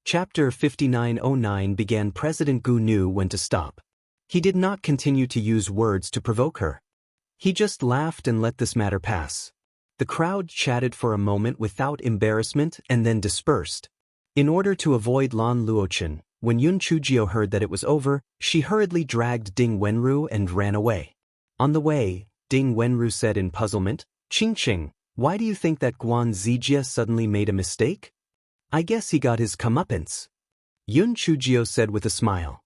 Chapter 5909 began. President Gu knew when to stop. He did not continue to use words to provoke her. He just laughed and let this matter pass. The crowd chatted for a moment without embarrassment and then dispersed. In order to avoid Lan Luochen, when Yun Chujio heard that it was over, she hurriedly dragged Ding Wenru and ran away. On the way, Ding Wenru said in puzzlement, "Qing Qing, why do you think that Guan Zijie suddenly made a mistake? I guess he got his comeuppance." Yun Chujio said with a smile.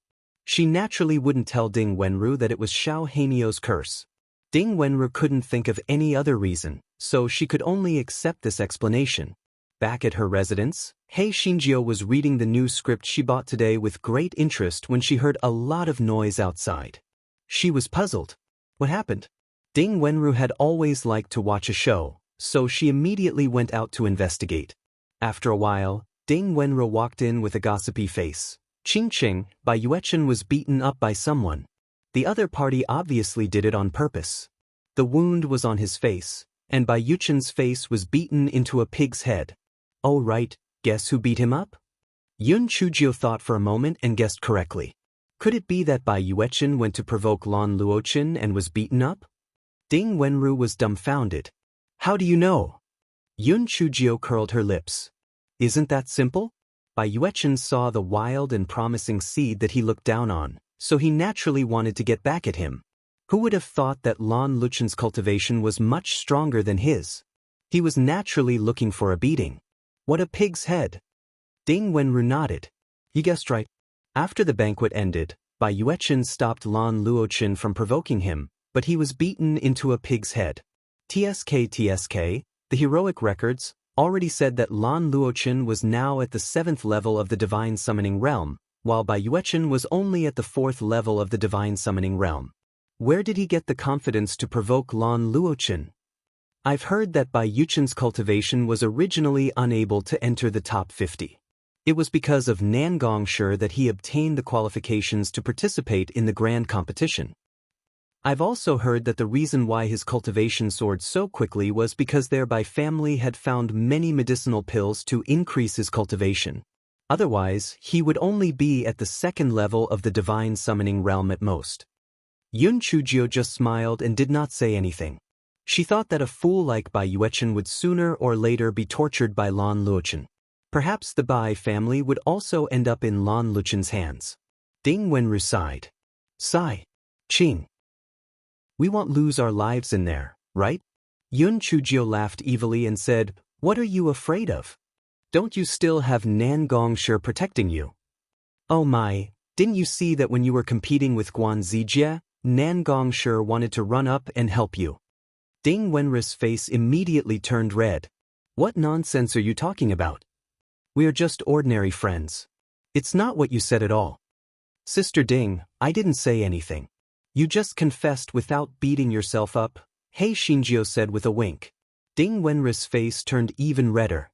She naturally wouldn't tell Ding Wenru that it was Xiao Hanio's curse. Ding Wenru couldn't think of any other reason, so she could only accept this explanation. Back at her residence, Hei Xinjiu was reading the new script she bought today with great interest when she heard a lot of noise outside. She was puzzled. What happened? Ding Wenru had always liked to watch a show, so she immediately went out to investigate. After a while, Ding Wenru walked in with a gossipy face. "Qing Qing, Bai Yuechen was beaten up by someone. The other party obviously did it on purpose. The wound was on his face, and Bai Yuechen's face was beaten into a pig's head." "Oh right, guess who beat him up?" Yun Chujio thought for a moment and guessed correctly. Could it be that Bai Yuechen went to provoke Lan Luochen and was beaten up? Ding Wenru was dumbfounded. "How do you know?" Yun Chujio curled her lips. "Isn't that simple?" Bai Yuechen saw the wild and promising seed that he looked down on, so he naturally wanted to get back at him. Who would have thought that Lan Luchen's cultivation was much stronger than his? He was naturally looking for a beating. What a pig's head! Ding Wenru nodded. "You guessed right." After the banquet ended, Bai Yuechen stopped Lan Luochen from provoking him, but he was beaten into a pig's head. TSK, the heroic records, already said that Lan Luochen was now at the 7th level of the divine summoning realm, while Bai Yuechen was only at the 4th level of the divine summoning realm. Where did he get the confidence to provoke Lan Luochen? "I've heard that Bai Yuechen's cultivation was originally unable to enter the top 50. It was because of Nangongshi that he obtained the qualifications to participate in the grand competition. I've also heard that the reason why his cultivation soared so quickly was because their Bai family had found many medicinal pills to increase his cultivation. Otherwise, he would only be at the 2nd level of the divine summoning realm at most." Yun Chujio just smiled and did not say anything. She thought that a fool like Bai Yuechen would sooner or later be tortured by Lan Luochen. Perhaps the Bai family would also end up in Lan Luchen's hands. Ding Wenru sighed. "Sigh. Qing. We won't lose our lives in there, right?" Yun Chujio laughed evilly and said, "What are you afraid of? Don't you still have Nangongshi protecting you?" "Oh my, didn't you see that when you were competing with Guan Zijie, Nangongshi wanted to run up and help you?" Ding Wenru's face immediately turned red. "What nonsense are you talking about? We are just ordinary friends." "It's not what you said at all." "Sister Ding, I didn't say anything. You just confessed without beating yourself up," Hei Xinjiu said with a wink. Ding Wenru's face turned even redder.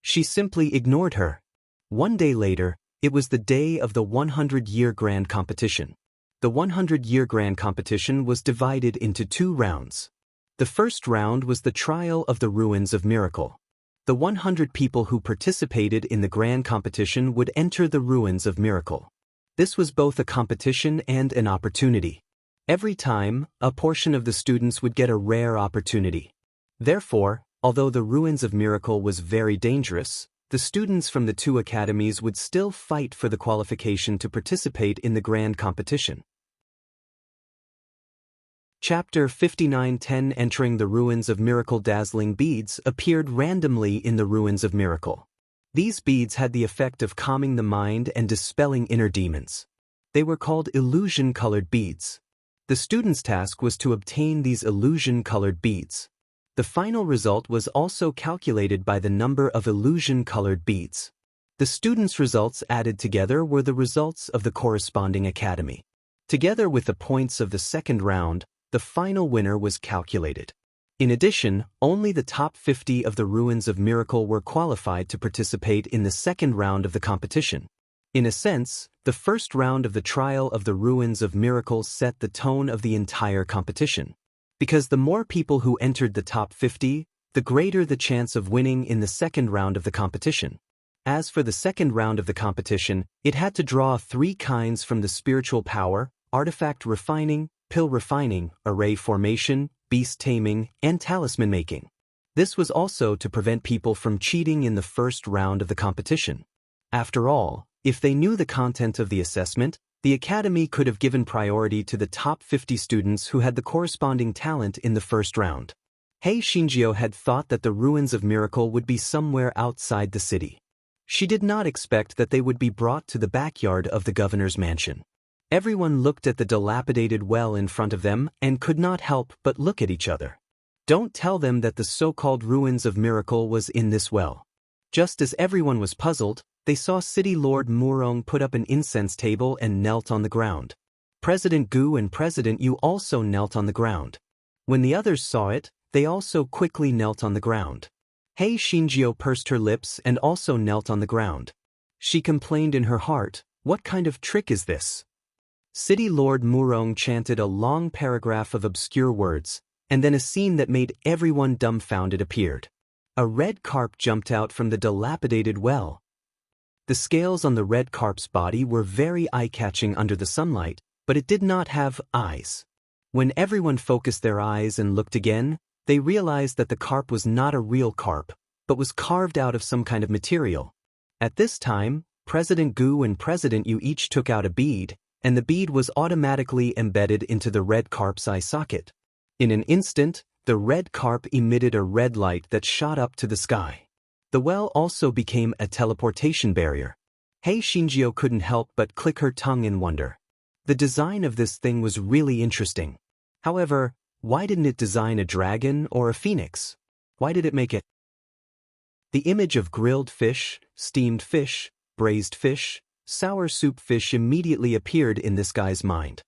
She simply ignored her. One day later, it was the day of the 100-year grand competition. The 100-year grand competition was divided into 2 rounds. The first round was the trial of the ruins of miracle. The 100 people who participated in the grand competition would enter the ruins of miracle. This was both a competition and an opportunity. Every time, a portion of the students would get a rare opportunity. Therefore, although the ruins of miracle was very dangerous, the students from the 2 academies would still fight for the qualification to participate in the grand competition. Chapter 5910 Entering the Ruins of Miracle. Dazzling beads appeared randomly in the ruins of miracle. These beads had the effect of calming the mind and dispelling inner demons. They were called illusion-colored beads. The student's task was to obtain these illusion-colored beads. The final result was also calculated by the number of illusion-colored beads. The student's results added together were the results of the corresponding academy. Together with the points of the 2nd round, the final winner was calculated. In addition, only the top 50 of the ruins of miracle were qualified to participate in the 2nd round of the competition. In a sense, the first round of the trial of the ruins of miracles set the tone of the entire competition. Because the more people who entered the top 50, the greater the chance of winning in the 2nd round of the competition. As for the second round of the competition, it had to draw 3 kinds from the spiritual power, artifact refining, pill refining, array formation, beast taming, and talisman making. This was also to prevent people from cheating in the first round of the competition. After all, if they knew the content of the assessment, the Academy could have given priority to the top 50 students who had the corresponding talent in the first round. Hei Shinjio had thought that the ruins of Miracle would be somewhere outside the city. She did not expect that they would be brought to the backyard of the governor's mansion. Everyone looked at the dilapidated well in front of them and could not help but look at each other. Don't tell them that the so-called ruins of Miracle was in this well. Just as everyone was puzzled, they saw City Lord Murong put up an incense table and knelt on the ground. President Gu and President Yu also knelt on the ground. When the others saw it, they also quickly knelt on the ground. Hei Shinjio pursed her lips and also knelt on the ground. She complained in her heart, "What kind of trick is this?" City Lord Murong chanted a long paragraph of obscure words, and then a scene that made everyone dumbfounded appeared. A red carp jumped out from the dilapidated well. The scales on the red carp's body were very eye-catching under the sunlight, but it did not have eyes. When everyone focused their eyes and looked again, they realized that the carp was not a real carp, but was carved out of some kind of material. At this time, President Gu and President Yu each took out a bead, and the bead was automatically embedded into the red carp's eye socket. In an instant, the red carp emitted a red light that shot up to the sky. The well also became a teleportation barrier. Hei Shinjio couldn't help but click her tongue in wonder. The design of this thing was really interesting. However, why didn't it design a dragon or a phoenix? Why did it make it? The image of grilled fish, steamed fish, braised fish, sour soup fish immediately appeared in this guy's mind.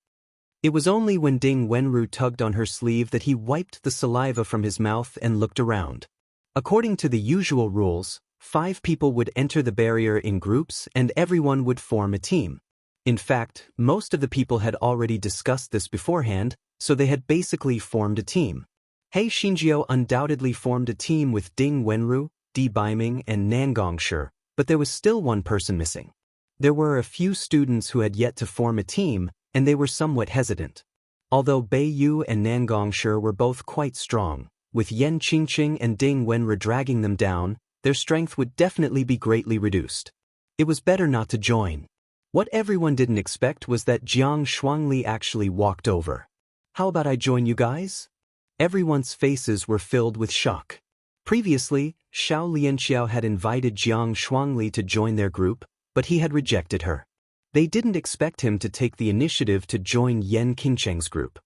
It was only when Ding Wenru tugged on her sleeve that he wiped the saliva from his mouth and looked around. According to the usual rules, 5 people would enter the barrier in groups and everyone would form a team. In fact, most of the people had already discussed this beforehand, so they had basically formed a team. Hei Shinjio undoubtedly formed a team with Ding Wenru, Di Baiming, and Nangongshi, but there was still one person missing. There were a few students who had yet to form a team, and they were somewhat hesitant. Although Bei Yu and Nangongshi were both quite strong, with Yan Qingqing and Ding Wenru dragging them down, their strength would definitely be greatly reduced. It was better not to join. What everyone didn't expect was that Jiang Shuangli actually walked over. "How about I join you guys?" Everyone's faces were filled with shock. Previously, Xiao Lianxiao had invited Jiang Shuangli to join their group, but he had rejected her. They didn't expect him to take the initiative to join Yan Qingcheng's group.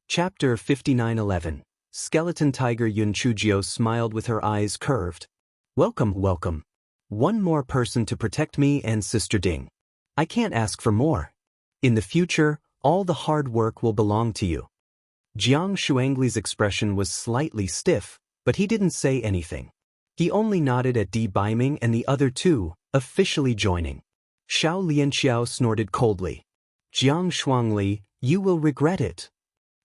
Chapter 5911. Skeleton Tiger Yun Chujio smiled with her eyes curved. "Welcome, welcome. One more person to protect me and Sister Ding. I can't ask for more. In the future, all the hard work will belong to you." Jiang Shuangli's expression was slightly stiff, but he didn't say anything. He only nodded at Di Baiming and the other 2, officially joining. Xiao Lianxiao snorted coldly. "Jiang Shuangli, you will regret it."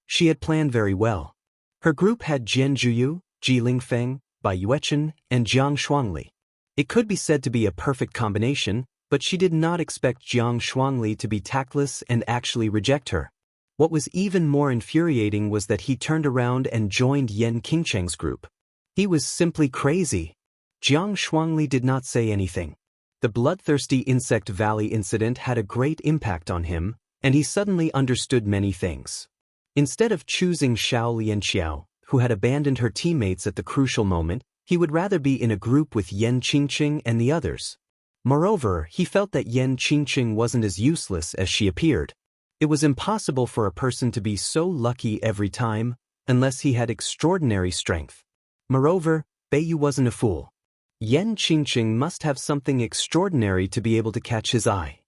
She had planned very well. Her group had Jian Juyu, Ji Lingfeng, Bai Yuechen, and Jiang Shuangli. It could be said to be a perfect combination, but she did not expect Jiang Shuangli to be tactless and actually reject her. What was even more infuriating was that he turned around and joined Yan Qingcheng's group. He was simply crazy. Jiang Shuangli did not say anything. The bloodthirsty Insect Valley incident had a great impact on him, and he suddenly understood many things. Instead of choosing Xiao Lianxiao, who had abandoned her teammates at the crucial moment, he would rather be in a group with Yan Qingqing and the others. Moreover, he felt that Yan Qingqing wasn't as useless as she appeared. It was impossible for a person to be so lucky every time, unless he had extraordinary strength. Moreover, Beiyu wasn't a fool. Yan Qingqing must have something extraordinary to be able to catch his eye.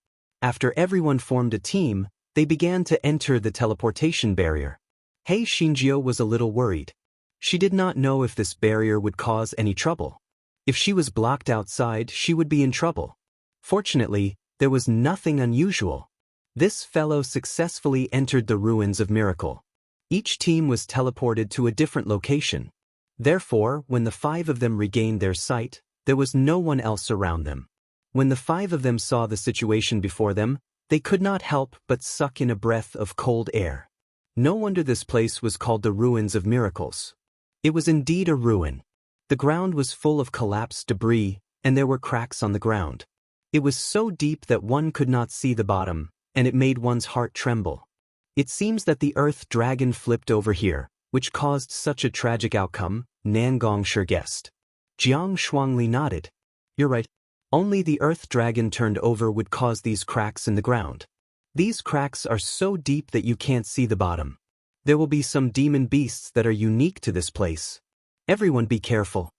After everyone formed a team, they began to enter the teleportation barrier. Hei Shinjio was a little worried. She did not know if this barrier would cause any trouble. If she was blocked outside, she would be in trouble. Fortunately, there was nothing unusual. This fellow successfully entered the ruins of Miracle. Each team was teleported to a different location. Therefore, when the 5 of them regained their sight, there was no one else around them. When the 5 of them saw the situation before them, they could not help but suck in a breath of cold air. No wonder this place was called the Ruins of Miracles. It was indeed a ruin. The ground was full of collapsed debris, and there were cracks on the ground. It was so deep that one could not see the bottom, and it made one's heart tremble. It seems that the earth dragon flipped over here, which caused such a tragic outcome, Nan Gongshi guessed. Jiang Shuangli nodded. You're right. Only the earth dragon turned over would cause these cracks in the ground. These cracks are so deep that you can't see the bottom. There will be some demon beasts that are unique to this place. Everyone be careful.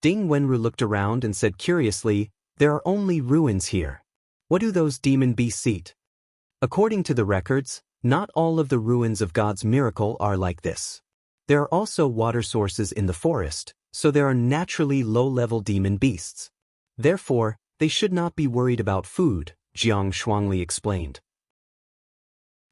Ding Wenru looked around and said curiously, there are only ruins here. What do those demon beasts eat? According to the records, not all of the ruins of God's miracle are like this. There are also water sources in the forest, so there are naturally low-level demon beasts. Therefore, they should not be worried about food, Jiang Shuangli explained.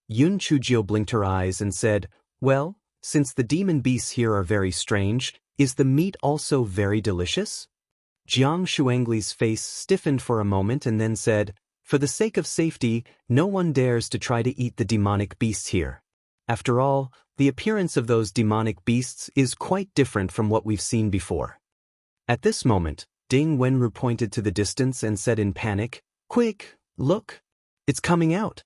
Yun Chujio blinked her eyes and said, well, since the demon beasts here are very strange, is the meat also very delicious? Jiang Shuangli's face stiffened for a moment and then said, for the sake of safety, no one dares to try to eat the demonic beasts here. After all, the appearance of those demonic beasts is quite different from what we've seen before. At this moment, Ding Wenru pointed to the distance and said in panic, quick, look! It's coming out!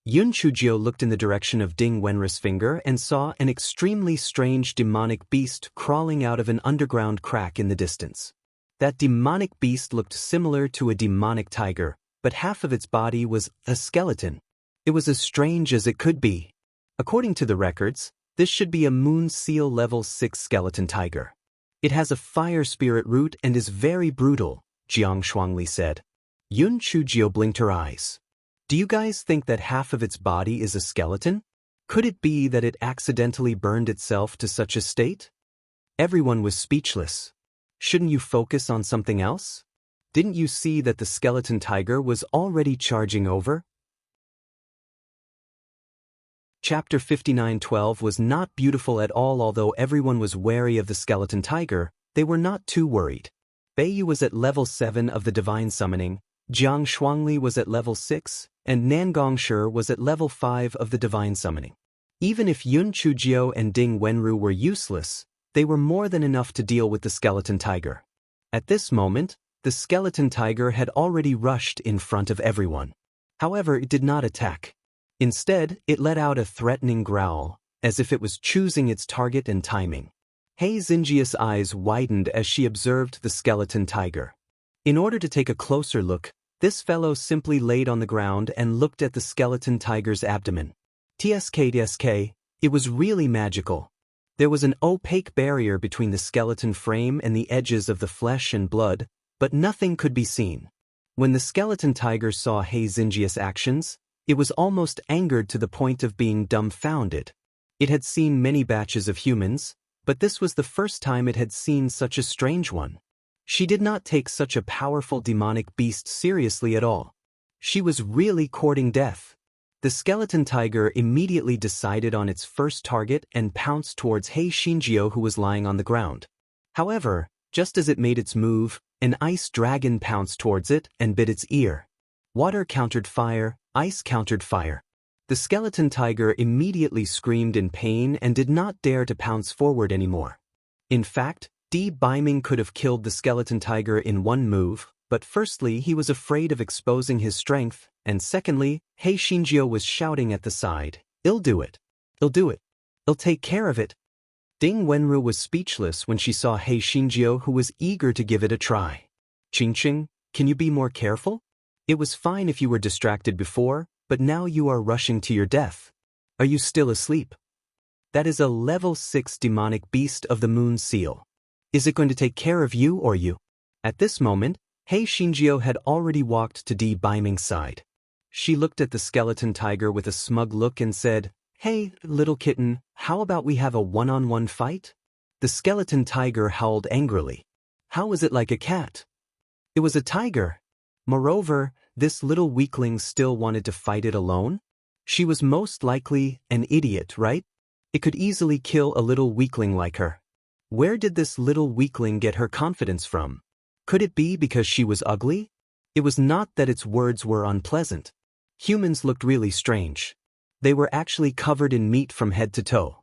Yun Chujio looked in the direction of Ding Wenru's finger and saw an extremely strange demonic beast crawling out of an underground crack in the distance. That demonic beast looked similar to a demonic tiger, but half of its body was a skeleton. It was as strange as it could be. According to the records, this should be a Moon Seal Level 6 skeleton tiger. It has a fire spirit root and is very brutal, Jiang Shuangli said. Yun Chujio blinked her eyes. Do you guys think that half of its body is a skeleton? Could it be that it accidentally burned itself to such a state? Everyone was speechless. Shouldn't you focus on something else? Didn't you see that the skeleton tiger was already charging over? Chapter 59:12 was not beautiful at all. Although everyone was wary of the skeleton tiger, they were not too worried. Beiyu was at level 7 of the divine summoning, Jiang Shuangli was at level 6, and Nan Gongshi was at level 5 of the divine summoning. Even if Yun Chujio and Ding Wenru were useless, they were more than enough to deal with the skeleton tiger. At this moment, the skeleton tiger had already rushed in front of everyone. However, it did not attack. Instead, it let out a threatening growl, as if it was choosing its target and timing. Hei Xinjia's eyes widened as she observed the skeleton tiger. In order to take a closer look, this fellow simply laid on the ground and looked at the skeleton tiger's abdomen. TSK, it was really magical. There was an opaque barrier between the skeleton frame and the edges of the flesh and blood, but nothing could be seen. When the skeleton tiger saw Hei Xinjia's actions, it was almost angered to the point of being dumbfounded. It had seen many batches of humans, but this was the first time it had seen such a strange one. She did not take such a powerful demonic beast seriously at all. She was really courting death. The skeleton tiger immediately decided on its first target and pounced towards Hei Xinjio, who was lying on the ground. However, just as it made its move, an ice dragon pounced towards it and bit its ear. Water countered fire, ice countered fire. The skeleton tiger immediately screamed in pain and did not dare to pounce forward anymore. In fact, Di Baiming could have killed the skeleton tiger in one move, but firstly he was afraid of exposing his strength, and secondly, Hei Xinjio was shouting at the side, "I'll do it. I'll do it. I'll take care of it." Ding Wenru was speechless when she saw Hei Xinjio, who was eager to give it a try. "Qingqing, can you be more careful? It was fine if you were distracted before, but now you are rushing to your death. Are you still asleep? That is a level 6 demonic beast of the Moon Seal. Is it going to take care of you or you?" At this moment, Hei Xinjio had already walked to Di Baiming's side. She looked at the skeleton tiger with a smug look and said, "Hey, little kitten, how about we have a one-on-one fight?" The skeleton tiger howled angrily. How was it like a cat? It was a tiger. Moreover, this little weakling still wanted to fight it alone? She was most likely an idiot, right? It could easily kill a little weakling like her. Where did this little weakling get her confidence from? Could it be because she was ugly? It was not that its words were unpleasant. Humans looked really strange. They were actually covered in meat from head to toe.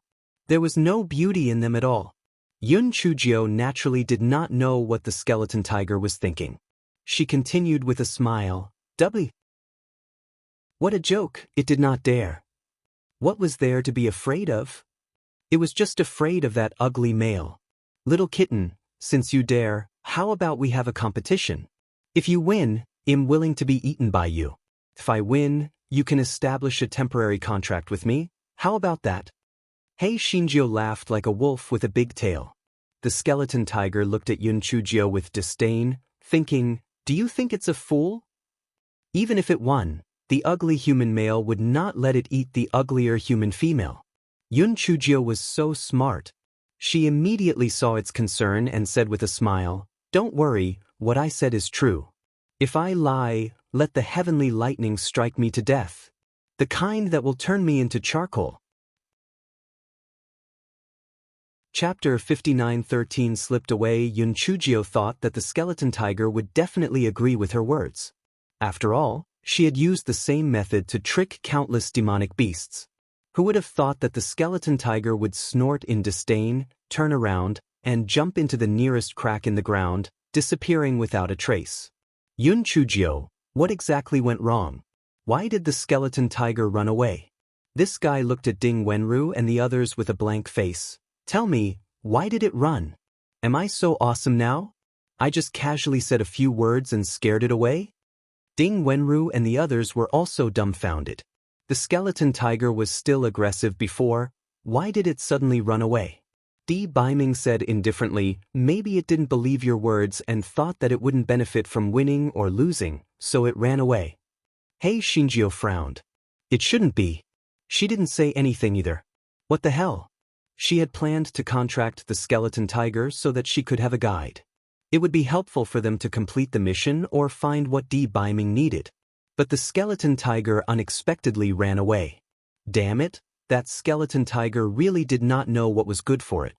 There was no beauty in them at all. Yun Chujio naturally did not know what the skeleton tiger was thinking. She continued with a smile, "W. What a joke, it did not dare. What was there to be afraid of? It was just afraid of that ugly male. Little kitten, since you dare, how about we have a competition? If you win, I'm willing to be eaten by you. If I win, you can establish a temporary contract with me. How about that?" Hei Shinjio laughed like a wolf with a big tail. The skeleton tiger looked at Yun Chujio with disdain, thinking, "Do you think it's a fool?" Even if it won, the ugly human male would not let it eat the uglier human female. Yun Chujio was so smart. She immediately saw its concern and said with a smile, "Don't worry, what I said is true. If I lie, let the heavenly lightning strike me to death. The kind that will turn me into charcoal." Chapter 59:13 slipped away. Yun Chujio thought that the skeleton tiger would definitely agree with her words. After all, she had used the same method to trick countless demonic beasts. Who would have thought that the skeleton tiger would snort in disdain, turn around, and jump into the nearest crack in the ground, disappearing without a trace? Yun Chujio, what exactly went wrong? Why did the skeleton tiger run away? This guy looked at Ding Wenru and the others with a blank face. Tell me, why did it run? Am I so awesome now? I just casually said a few words and scared it away? Ding Wenru and the others were also dumbfounded. The skeleton tiger was still aggressive before. Why did it suddenly run away? Di Baiming said indifferently, "Maybe it didn't believe your words and thought that it wouldn't benefit from winning or losing, so it ran away." Hei Shinjio frowned. "It shouldn't be. She didn't say anything either. What the hell?" She had planned to contract the skeleton tiger so that she could have a guide. It would be helpful for them to complete the mission or find what Di Baiming needed. But the skeleton tiger unexpectedly ran away. Damn it, that skeleton tiger really did not know what was good for it.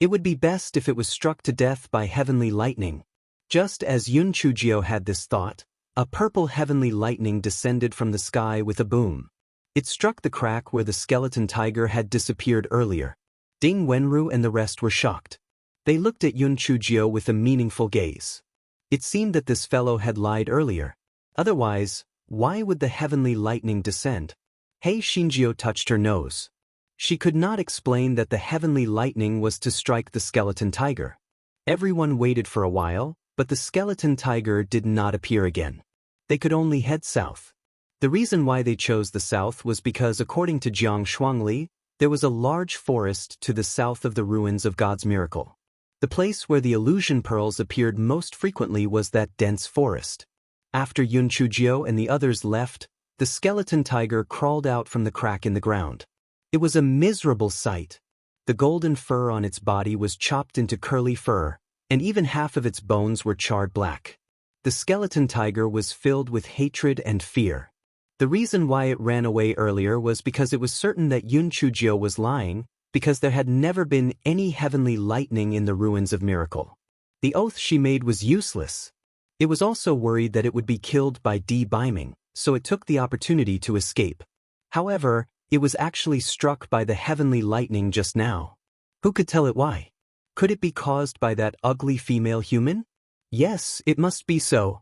It would be best if it was struck to death by heavenly lightning. Just as Yun Chujio had this thought, a purple heavenly lightning descended from the sky with a boom. It struck the crack where the skeleton tiger had disappeared earlier. Ding Wenru and the rest were shocked. They looked at Yun Chujio with a meaningful gaze. It seemed that this fellow had lied earlier. Otherwise, why would the heavenly lightning descend? Hei Shinjio touched her nose. She could not explain that the heavenly lightning was to strike the skeleton tiger. Everyone waited for a while, but the skeleton tiger did not appear again. They could only head south. The reason why they chose the south was because, according to Jiang Shuangli, there was a large forest to the south of the ruins of God's miracle. The place where the illusion pearls appeared most frequently was that dense forest. After Yun Chujio and the others left, the skeleton tiger crawled out from the crack in the ground. It was a miserable sight. The golden fur on its body was chopped into curly fur, and even half of its bones were charred black. The skeleton tiger was filled with hatred and fear. The reason why it ran away earlier was because it was certain that Yun Chujio was lying, because there had never been any heavenly lightning in the ruins of Miracle. The oath she made was useless. It was also worried that it would be killed by Di Baiming, so it took the opportunity to escape. However, it was actually struck by the heavenly lightning just now. Who could tell it why? Could it be caused by that ugly female human? Yes, it must be so.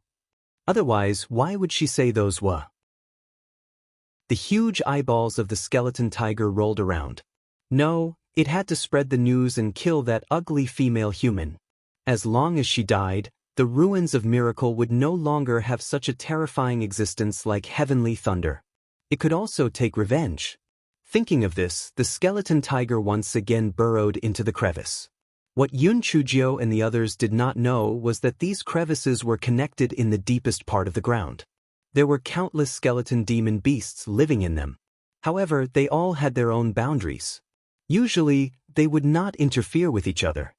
Otherwise, why would she say those were? The huge eyeballs of the skeleton tiger rolled around. No, it had to spread the news and kill that ugly female human. As long as she died, the ruins of Miracle would no longer have such a terrifying existence like heavenly thunder. It could also take revenge. Thinking of this, the skeleton tiger once again burrowed into the crevice. What Yun Chujio and the others did not know was that these crevices were connected in the deepest part of the ground. There were countless skeleton demon beasts living in them. However, they all had their own boundaries. Usually, they would not interfere with each other.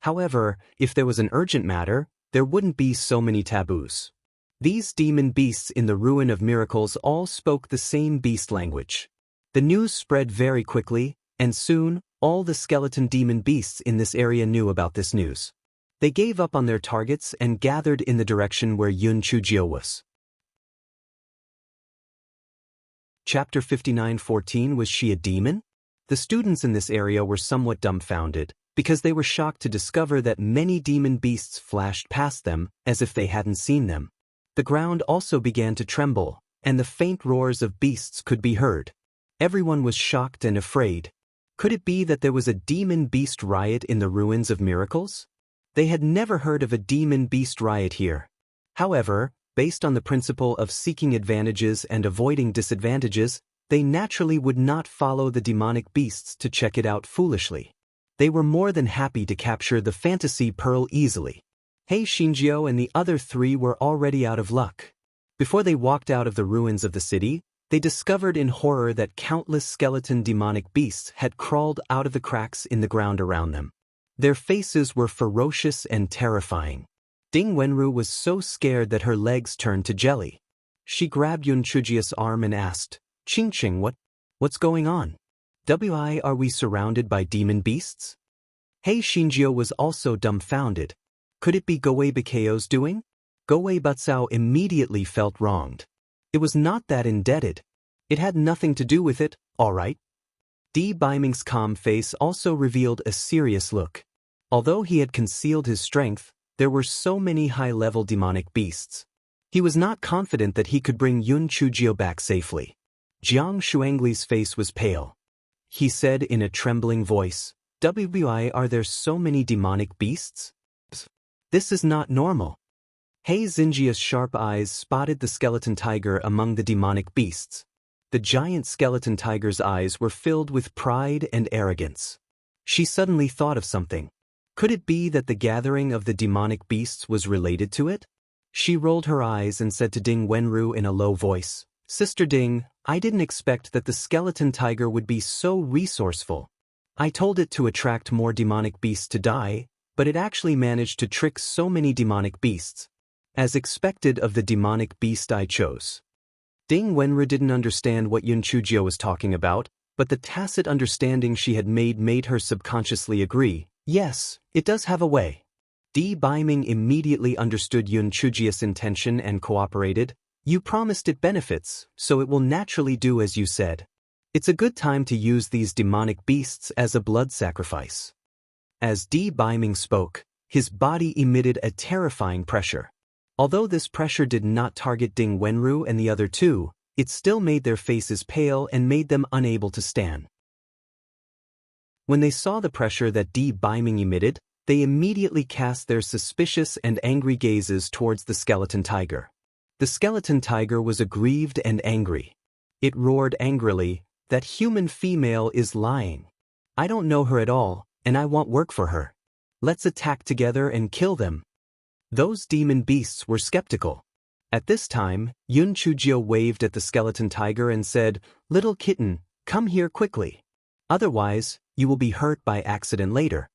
However, if there was an urgent matter, there wouldn't be so many taboos. These demon beasts in the ruin of Miracles all spoke the same beast language. The news spread very quickly, and soon, All the skeleton demon beasts in this area knew about this news. They gave up on their targets and gathered in the direction where Yun Chujio was. Chapter 59:14 Was she a demon? The students in this area were somewhat dumbfounded, because they were shocked to discover that many demon beasts flashed past them, as if they hadn't seen them. The ground also began to tremble, and the faint roars of beasts could be heard. Everyone was shocked and afraid. Could it be that there was a demon beast riot in the ruins of Miracles? They had never heard of a demon beast riot here. However, based on the principle of seeking advantages and avoiding disadvantages, they naturally would not follow the demonic beasts to check it out foolishly. They were more than happy to capture the fantasy pearl easily. Hei Shinjio and the other three were already out of luck. Before they walked out of the ruins of the city, they discovered in horror that countless skeleton demonic beasts had crawled out of the cracks in the ground around them. Their faces were ferocious and terrifying. Ding Wenru was so scared that her legs turned to jelly. She grabbed Yun Chujio's arm and asked, "Qingqing, what's going on? Are we surrounded by demon beasts?" Hei Shinjio was also dumbfounded. Could it be Goei Bikeo's doing? Goei Batsao immediately felt wronged. It was not that indebted. It had nothing to do with it, all right. Di Baiming's calm face also revealed a serious look. Although he had concealed his strength, there were so many high-level demonic beasts. He was not confident that he could bring Yun Chujio back safely. Jiang Shuangli's face was pale. He said in a trembling voice, "Are there so many demonic beasts? This is not normal." Hei Xinjia's sharp eyes spotted the skeleton tiger among the demonic beasts. The giant skeleton tiger's eyes were filled with pride and arrogance. She suddenly thought of something. Could it be that the gathering of the demonic beasts was related to it? She rolled her eyes and said to Ding Wenru in a low voice, "Sister Ding, I didn't expect that the skeleton tiger would be so resourceful. I told it to attract more demonic beasts to die, but it actually managed to trick so many demonic beasts. As expected of the demonic beast I chose." Ding Wenru didn't understand what Yun Chujio was talking about, but the tacit understanding she had made her subconsciously agree. Yes, it does have a way. Di Baiming immediately understood Yun Chujio's intention and cooperated. "You promised it benefits, so it will naturally do as you said. It's a good time to use these demonic beasts as a blood sacrifice." As Di Baiming spoke, his body emitted a terrifying pressure. Although this pressure did not target Ding Wenru and the other two, it still made their faces pale and made them unable to stand. When they saw the pressure that Di Baiming emitted, they immediately cast their suspicious and angry gazes towards the skeleton tiger. The skeleton tiger was aggrieved and angry. It roared angrily, "That human female is lying. I don't know her at all, and I want work for her. Let's attack together and kill them." Those demon beasts were skeptical. At this time, Yun Chujio waved at the skeleton tiger and said, "Little kitten, come here quickly. Otherwise, you will be hurt by accident later."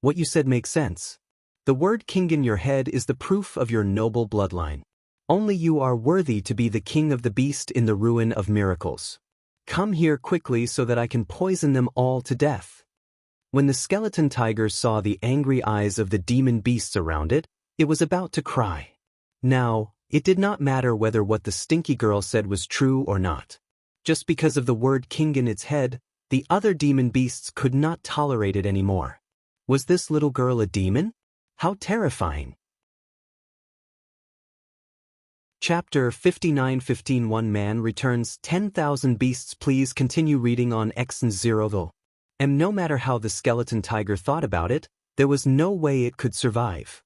What you said makes sense. The word king in your head is the proof of your noble bloodline. Only you are worthy to be the king of the beast in the ruin of Miracles. Come here quickly so that I can poison them all to death. When the skeleton tiger saw the angry eyes of the demon beasts around it, it was about to cry. Now, it did not matter whether what the stinky girl said was true or not. Just because of the word king in its head, the other demon beasts could not tolerate it anymore. Was this little girl a demon? How terrifying. Chapter 59:15 One man returns 10,000 beasts. Please continue reading on X0. And no matter how the skeleton tiger thought about it, there was no way it could survive.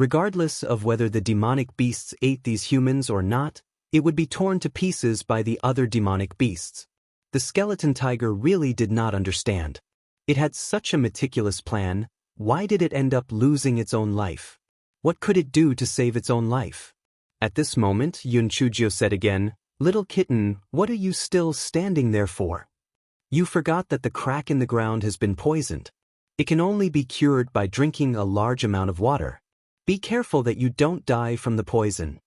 Regardless of whether the demonic beasts ate these humans or not, it would be torn to pieces by the other demonic beasts. The skeleton tiger really did not understand. It had such a meticulous plan. Why did it end up losing its own life? What could it do to save its own life? At this moment, Yun Chujio said again, "Little kitten, what are you still standing there for? You forgot that the crack in the ground has been poisoned. It can only be cured by drinking a large amount of water. Be careful that you don't die from the poison."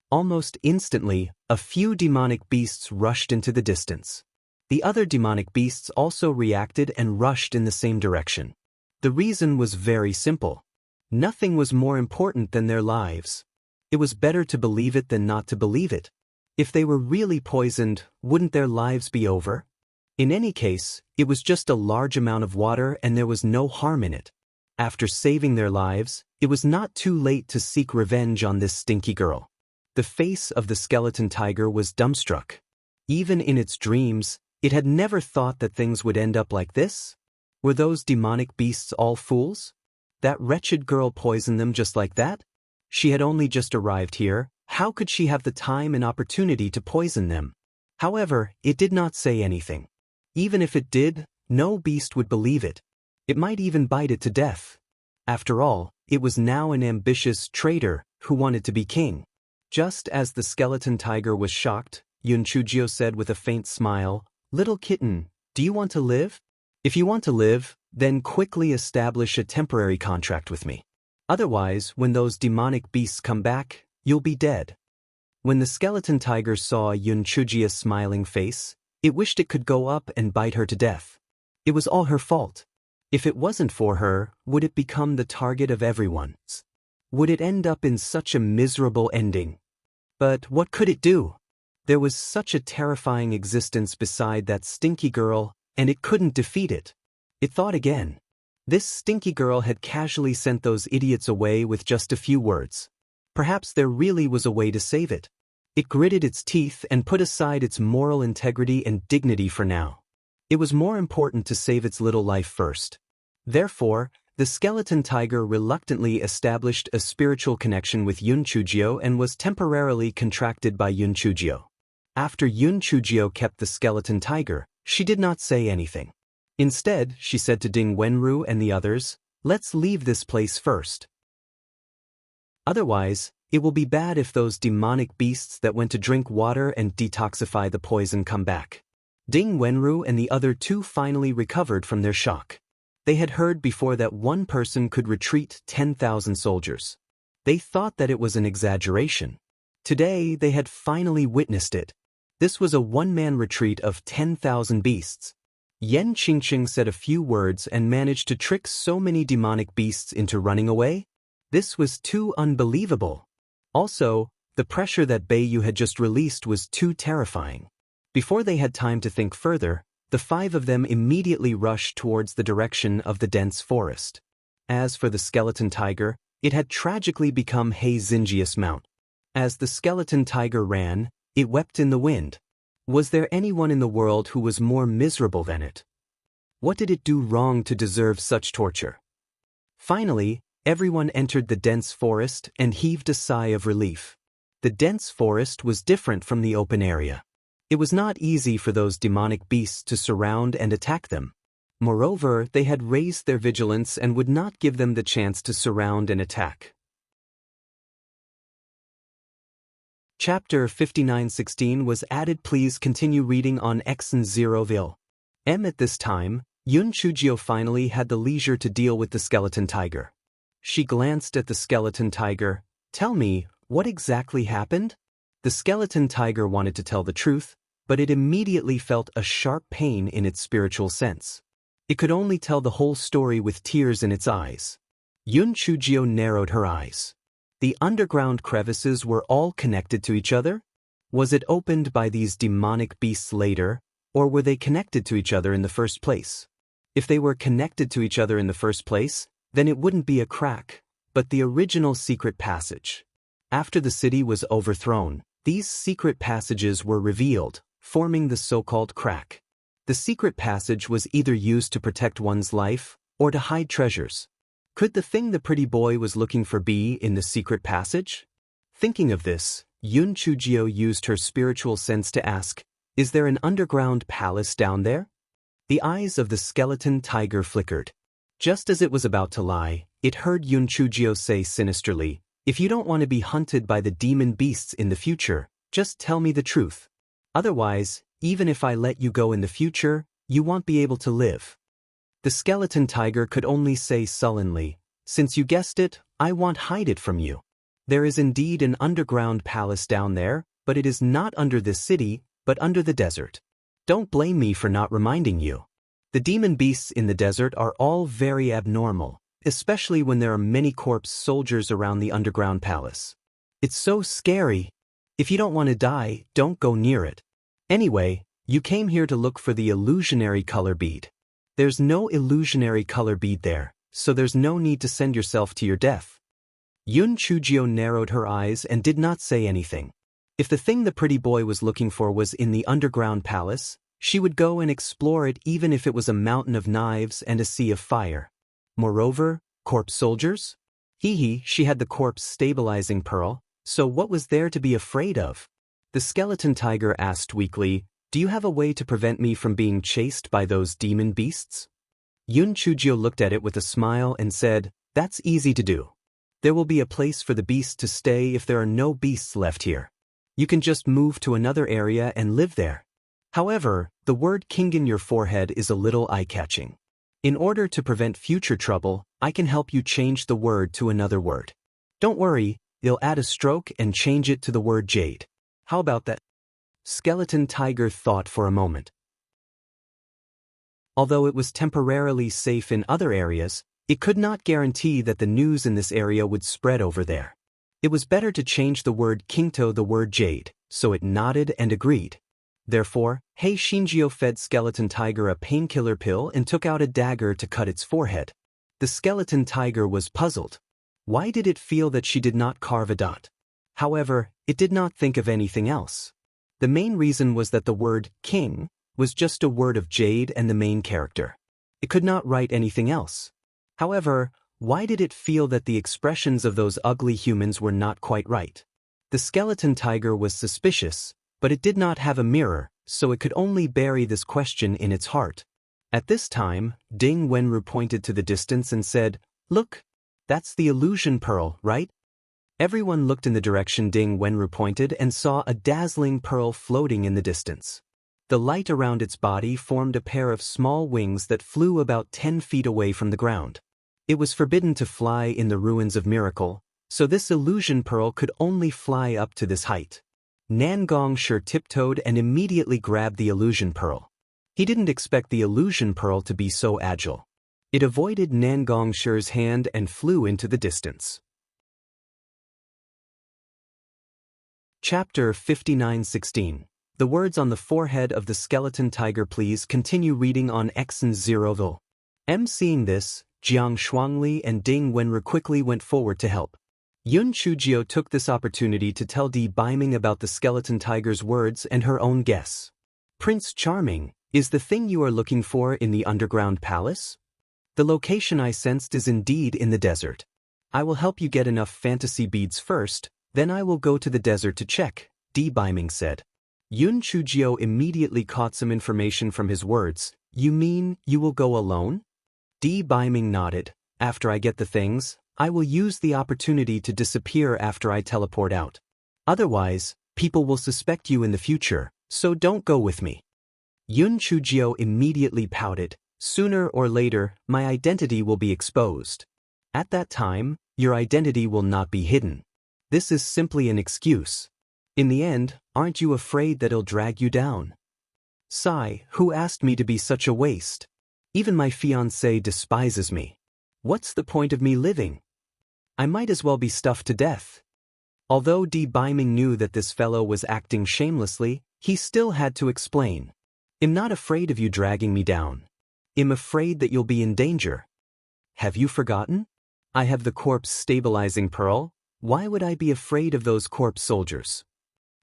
Almost instantly, a few demonic beasts rushed into the distance. The other demonic beasts also reacted and rushed in the same direction. The reason was very simple. Nothing was more important than their lives. It was better to believe it than not to believe it. If they were really poisoned, wouldn't their lives be over? In any case, it was just a large amount of water and there was no harm in it. After saving their lives, it was not too late to seek revenge on this stinky girl. The face of the skeleton tiger was dumbstruck. Even in its dreams, it had never thought that things would end up like this. Were those demonic beasts all fools? That wretched girl poisoned them just like that? She had only just arrived here. How could she have the time and opportunity to poison them? However, it did not say anything. Even if it did, no beast would believe it. It might even bite it to death. After all, it was now an ambitious traitor who wanted to be king. Just as the skeleton tiger was shocked, Yunchujio said with a faint smile, "Little kitten, do you want to live? If you want to live, then quickly establish a temporary contract with me. Otherwise, when those demonic beasts come back, you'll be dead." When the skeleton tiger saw Yunchujia's smiling face, it wished it could go up and bite her to death. It was all her fault. If it wasn't for her, would it become the target of everyone's? Would it end up in such a miserable ending? But what could it do? There was such a terrifying existence beside that stinky girl, and it couldn't defeat it. It thought again. This stinky girl had casually sent those idiots away with just a few words. Perhaps there really was a way to save it. It gritted its teeth and put aside its moral integrity and dignity for now. It was more important to save its little life first. Therefore, the skeleton tiger reluctantly established a spiritual connection with Yunchujio and was temporarily contracted by Yunchujio. After Yunchujio kept the skeleton tiger, she did not say anything. Instead, she said to Ding Wenru and the others, "Let's leave this place first. Otherwise, it will be bad if those demonic beasts that went to drink water and detoxify the poison come back." Ding Wenru and the other two finally recovered from their shock. They had heard before that one person could retreat 10,000 soldiers. They thought that it was an exaggeration. Today, they had finally witnessed it. This was a one-man retreat of 10,000 beasts. Yen Qingqing said a few words and managed to trick so many demonic beasts into running away. This was too unbelievable. Also, the pressure that Beiyu had just released was too terrifying. Before they had time to think further, the five of them immediately rushed towards the direction of the dense forest. As for the skeleton tiger, it had tragically become Hei Xinjius Mount. As the skeleton tiger ran, it wept in the wind. Was there anyone in the world who was more miserable than it? What did it do wrong to deserve such torture? Finally, everyone entered the dense forest and heaved a sigh of relief. The dense forest was different from the open area. It was not easy for those demonic beasts to surround and attack them. Moreover, they had raised their vigilance and would not give them the chance to surround and attack. Chapter 5916 was added. Please continue reading on Exon 0ville. At this time, Yunchujio finally had the leisure to deal with the skeleton tiger. She glanced at the skeleton tiger. "Tell me, what exactly happened?" The skeleton tiger wanted to tell the truth, but it immediately felt a sharp pain in its spiritual sense. It could only tell the whole story with tears in its eyes. Yunchujio narrowed her eyes. The underground crevices were all connected to each other? Was it opened by these demonic beasts later, or were they connected to each other in the first place? If they were connected to each other in the first place, then it wouldn't be a crack, but the original secret passage. After the city was overthrown, these secret passages were revealed, forming the so-called crack. The secret passage was either used to protect one's life, or to hide treasures. Could the thing the pretty boy was looking for be in the secret passage? Thinking of this, Yunchujio used her spiritual sense to ask, "Is there an underground palace down there?" The eyes of the skeleton tiger flickered. Just as it was about to lie, it heard Yunchujio say sinisterly, "If you don't want to be hunted by the demon beasts in the future, just tell me the truth. Otherwise, even if I let you go in the future, you won't be able to live." The skeleton tiger could only say sullenly, "Since you guessed it, I won't hide it from you. There is indeed an underground palace down there, but it is not under this city, but under the desert." Don't blame me for not reminding you. The demon beasts in the desert are all very abnormal, especially when there are many corpse soldiers around the underground palace. It's so scary. If you don't want to die, don't go near it. Anyway, you came here to look for the illusionary color bead. There's no illusionary color bead there, so there's no need to send yourself to your death. Yun Chujio narrowed her eyes and did not say anything. If the thing the pretty boy was looking for was in the underground palace, she would go and explore it even if it was a mountain of knives and a sea of fire. Moreover, corpse soldiers? She had the corpse stabilizing pearl, so what was there to be afraid of? The skeleton tiger asked weakly, "Do you have a way to prevent me from being chased by those demon beasts?" Yun Chujio looked at it with a smile and said, "That's easy to do. There will be a place for the beasts to stay if there are no beasts left here. You can just move to another area and live there." However, the word king in your forehead is a little eye-catching. In order to prevent future trouble, I can help you change the word to another word. Don't worry, you'll add a stroke and change it to the word jade. How about that? Skeleton Tiger thought for a moment. Although it was temporarily safe in other areas, it could not guarantee that the news in this area would spread over there. It was better to change the word king to the word jade, so it nodded and agreed. Therefore, Hei Shinjio fed Skeleton Tiger a painkiller pill and took out a dagger to cut its forehead. The Skeleton Tiger was puzzled. Why did it feel that she did not carve a dot? However, it did not think of anything else. The main reason was that the word king was just a word of jade and the main character. It could not write anything else. However, why did it feel that the expressions of those ugly humans were not quite right? The Skeleton Tiger was suspicious, but it did not have a mirror, so it could only bury this question in its heart. At this time, Ding Wenru pointed to the distance and said, "Look, that's the illusion pearl, right?" Everyone looked in the direction Ding Wenru pointed and saw a dazzling pearl floating in the distance. The light around its body formed a pair of small wings that flew about 10 feet away from the ground. It was forbidden to fly in the ruins of Miracle, so this illusion pearl could only fly up to this height. Nangong Shi tiptoed and immediately grabbed the illusion pearl. He didn't expect the illusion pearl to be so agile. It avoided Nangong Shi's hand and flew into the distance. Chapter 59:16. The words on the forehead of the skeleton tiger. Please continue reading on Xn 0. Seeing this, Jiang Shuangli and Ding Wenru quickly went forward to help. Yun Chujio took this opportunity to tell Di Baiming about the skeleton tiger's words and her own guess. "Prince Charming, is the thing you are looking for in the underground palace? The location I sensed is indeed in the desert. I will help you get enough fantasy beads first, then I will go to the desert to check," Di Baiming said. Yun Chujio immediately caught some information from his words. "You mean you will go alone?" Di Baiming nodded. "After I get the things, I will use the opportunity to disappear after I teleport out. Otherwise, people will suspect you in the future, so don't go with me." Yun Chujio immediately pouted. "Sooner or later, my identity will be exposed. At that time, your identity will not be hidden. This is simply an excuse. In the end, aren't you afraid that it'll drag you down?" "Sigh, who asked me to be such a waste? Even my fiancé despises me. What's the point of me living? I might as well be stuffed to death." Although Di Baiming knew that this fellow was acting shamelessly, he still had to explain. "I'm not afraid of you dragging me down. I'm afraid that you'll be in danger. Have you forgotten? I have the corpse stabilizing pearl. Why would I be afraid of those corpse soldiers?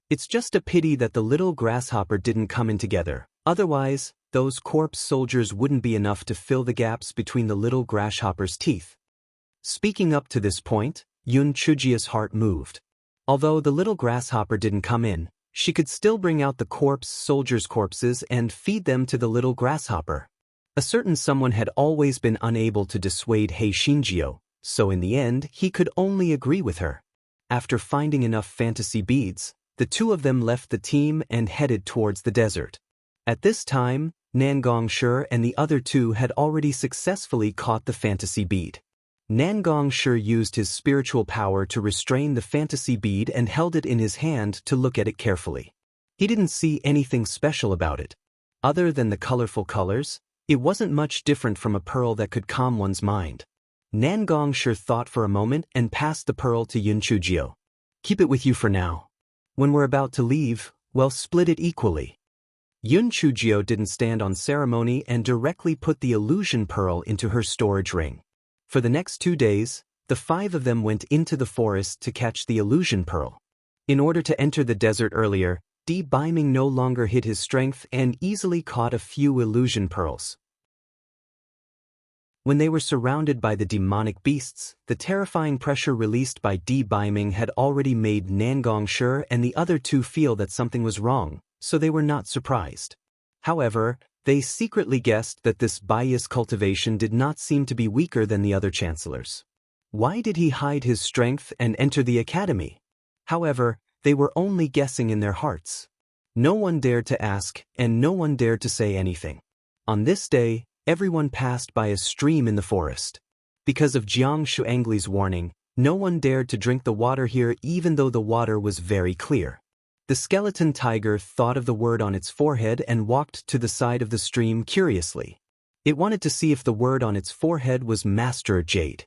It's just a pity that the little grasshopper didn't come in together. Otherwise, those corpse soldiers wouldn't be enough to fill the gaps between the little grasshopper's teeth." Speaking up to this point, Yun Chujio's heart moved. Although the little grasshopper didn't come in, she could still bring out the corpse soldiers' corpses and feed them to the little grasshopper. A certain someone had always been unable to dissuade Hei Shinjio, so in the end he could only agree with her. After finding enough fantasy beads, the two of them left the team and headed towards the desert. At this time, Nangong Shi and the other two had already successfully caught the fantasy bead. Nangong Shi used his spiritual power to restrain the fantasy bead and held it in his hand to look at it carefully. He didn't see anything special about it. Other than the colorful colors, it wasn't much different from a pearl that could calm one's mind. Nangong thought for a moment and passed the pearl to Yun Chujio. Keep it with you for now. When we're about to leave, well, split it equally. Yun Chujio didn't stand on ceremony and directly put the illusion pearl into her storage ring. For the next 2 days, the 5 of them went into the forest to catch the illusion pearl. In order to enter the desert earlier, Beiming no longer hid his strength and easily caught a few illusion pearls. When they were surrounded by the demonic beasts, the terrifying pressure released by Beiming had already made Nangong and the other 2 feel that something was wrong, so they were not surprised. However, they secretly guessed that this bias cultivation did not seem to be weaker than the other chancellors. Why did he hide his strength and enter the academy? However, they were only guessing in their hearts. No one dared to ask, and no one dared to say anything. On this day, everyone passed by a stream in the forest. Because of Jiang Shuangli's warning, no one dared to drink the water here even though the water was very clear. The skeleton tiger thought of the word on its forehead and walked to the side of the stream curiously. It wanted to see if the word on its forehead was Master Jade.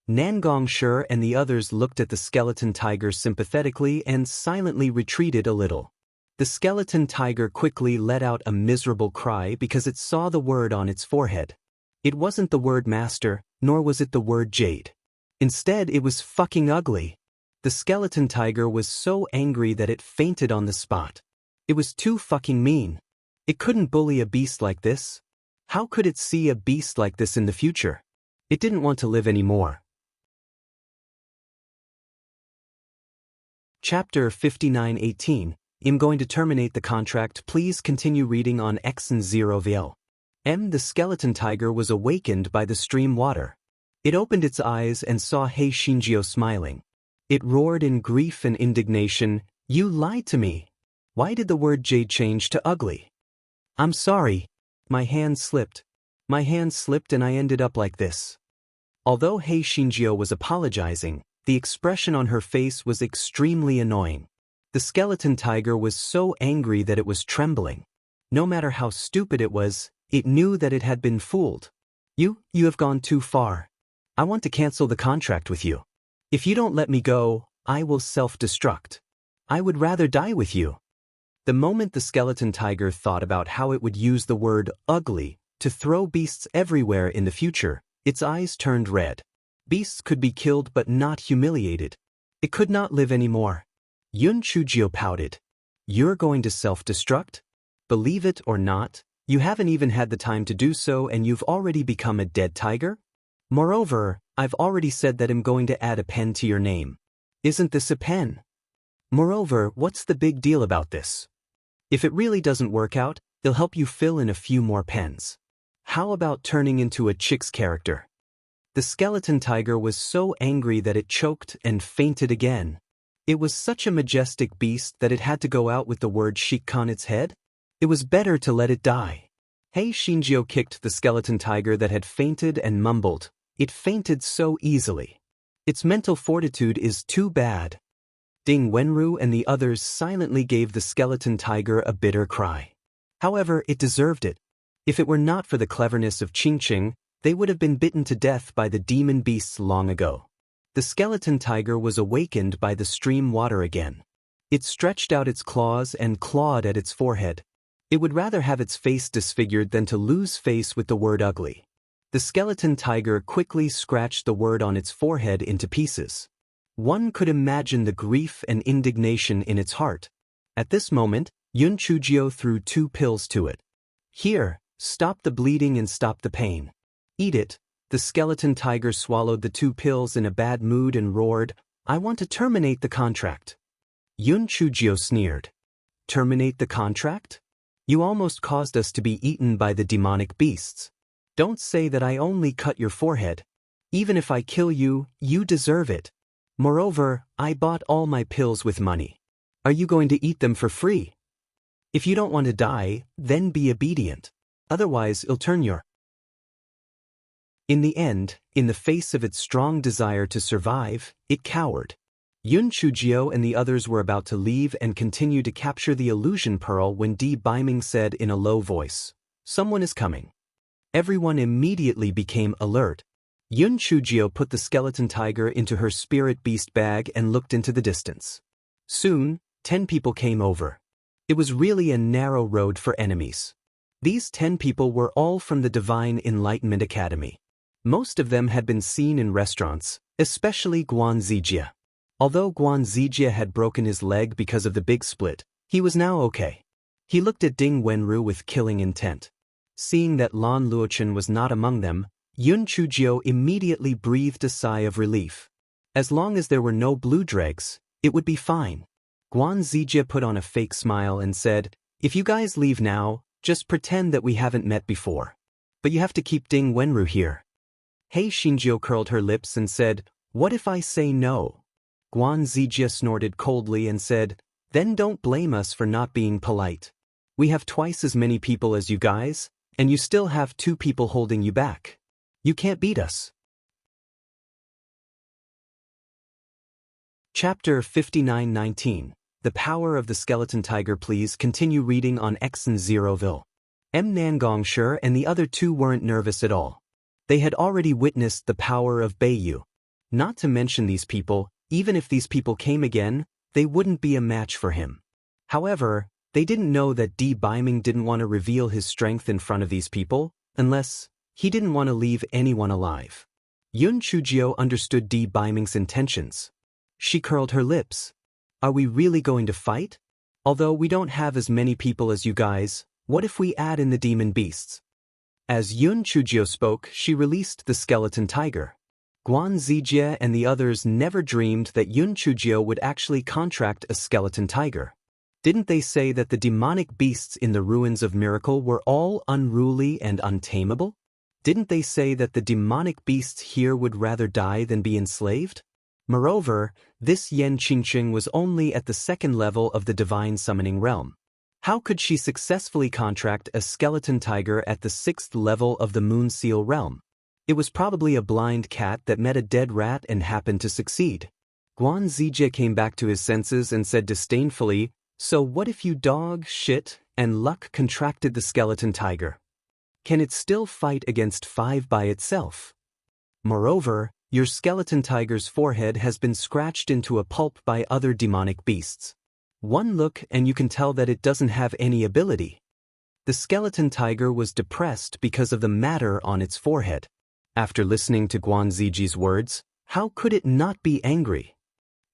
Nangong and the others looked at the skeleton tiger sympathetically and silently retreated a little. The skeleton tiger quickly let out a miserable cry because it saw the word on its forehead. It wasn't the word master, nor was it the word jade. Instead, it was fucking ugly. The skeleton tiger was so angry that it fainted on the spot. It was too fucking mean. It couldn't bully a beast like this. How could it see a beast like this in the future? It didn't want to live anymore. Chapter 59:18. I'm going to terminate the contract. Please continue reading on Xn 0VL. The skeleton tiger was awakened by the stream water. It opened its eyes and saw Hei Shinjio smiling. It roared in grief and indignation, "You lied to me! Why did the word jade change to ugly? I'm sorry. My hand slipped. My hand slipped and I ended up like this." Although Hei Shinjio was apologizing, the expression on her face was extremely annoying. The skeleton tiger was so angry that it was trembling. No matter how stupid it was, it knew that it had been fooled. You have gone too far. I want to cancel the contract with you. If you don't let me go, I will self-destruct. I would rather die with you. The moment the skeleton tiger thought about how it would use the word ugly to throw beasts everywhere in the future, its eyes turned red. Beasts could be killed but not humiliated. It could not live anymore. Yun Chujio pouted. You're going to self-destruct? Believe it or not, you haven't even had the time to do so and you've already become a dead tiger? Moreover, I've already said that I'm going to add a pen to your name. Isn't this a pen? Moreover, what's the big deal about this? If it really doesn't work out, they'll help you fill in a few more pens. How about turning into a chick's character? The skeleton tiger was so angry that it choked and fainted again. It was such a majestic beast that it had to go out with the word chic on its head? It was better to let it die. Hei Shinjio kicked the skeleton tiger that had fainted and mumbled, "It fainted so easily. Its mental fortitude is too bad." Ding Wenru and the others silently gave the skeleton tiger a bitter cry. However, it deserved it. If it were not for the cleverness of Qingqing, they would have been bitten to death by the demon beasts long ago. The skeleton tiger was awakened by the stream water again. It stretched out its claws and clawed at its forehead. It would rather have its face disfigured than to lose face with the word ugly. The skeleton tiger quickly scratched the word on its forehead into pieces. One could imagine the grief and indignation in its heart. At this moment, Yun Chujio threw 2 pills to it. "Here, stop the bleeding and stop the pain. Eat it." The skeleton tiger swallowed the 2 pills in a bad mood and roared, "I want to terminate the contract." Yun Chujio sneered. "Terminate the contract? You almost caused us to be eaten by the demonic beasts. Don't say that I only cut your forehead. Even if I kill you, you deserve it. Moreover, I bought all my pills with money. Are you going to eat them for free? If you don't want to die, then be obedient. Otherwise, it'll turn your..." In the end, in the face of its strong desire to survive, it cowered. Yun Chujio and the others were about to leave and continue to capture the illusion pearl when Di Baiming said in a low voice, "Someone is coming." Everyone immediately became alert. Yun Chujio put the skeleton tiger into her spirit beast bag and looked into the distance. Soon, 10 people came over. It was really a narrow road for enemies. These 10 people were all from the Divine Enlightenment Academy. Most of them had been seen in restaurants, especially Guan Zijia. Although Guan Zijia had broken his leg because of the big split, he was now okay. He looked at Ding Wenru with killing intent. Seeing that Lan Luochen was not among them, Yun Chujio immediately breathed a sigh of relief. As long as there were no blue dregs, it would be fine. Guan Zijia put on a fake smile and said, "If you guys leave now, just pretend that we haven't met before. But you have to keep Ding Wenru here." Hei Xinjiu curled her lips and said, "What if I say no?" Guan Zijia snorted coldly and said, "Then don't blame us for not being polite. We have twice as many people as you guys, and you still have 2 people holding you back. You can't beat us." Chapter 59-19. The Power of the Skeleton Tiger. Please continue reading on Exon Zeroville. Nangongshi and the other 2 weren't nervous at all. They had already witnessed the power of Beiyu. Not to mention these people, even if these people came again, they wouldn't be a match for him. However, they didn't know that Di Baiming didn't want to reveal his strength in front of these people, unless he didn't want to leave anyone alive. Yun Chujio understood Di Baiming's intentions. She curled her lips. "Are we really going to fight? Although we don't have as many people as you guys, what if we add in the demon beasts?" As Yun Chujio spoke, she released the skeleton tiger. Guan Zijie and the others never dreamed that Yun Chujio would actually contract a skeleton tiger. Didn't they say that the demonic beasts in the ruins of Miracle were all unruly and untamable? Didn't they say that the demonic beasts here would rather die than be enslaved? Moreover, this Yen Qingqing was only at the 2nd level of the divine summoning realm. How could she successfully contract a skeleton tiger at the 6th level of the Moon Seal realm? It was probably a blind cat that met a dead rat and happened to succeed. Guan Zijie came back to his senses and said disdainfully, "So what if you dog, shit, and luck contracted the skeleton tiger? Can it still fight against 5 by itself? Moreover, your skeleton tiger's forehead has been scratched into a pulp by other demonic beasts. One look and you can tell that it doesn't have any ability." The skeleton tiger was depressed because of the matter on its forehead. After listening to Guan Zijie's words, how could it not be angry?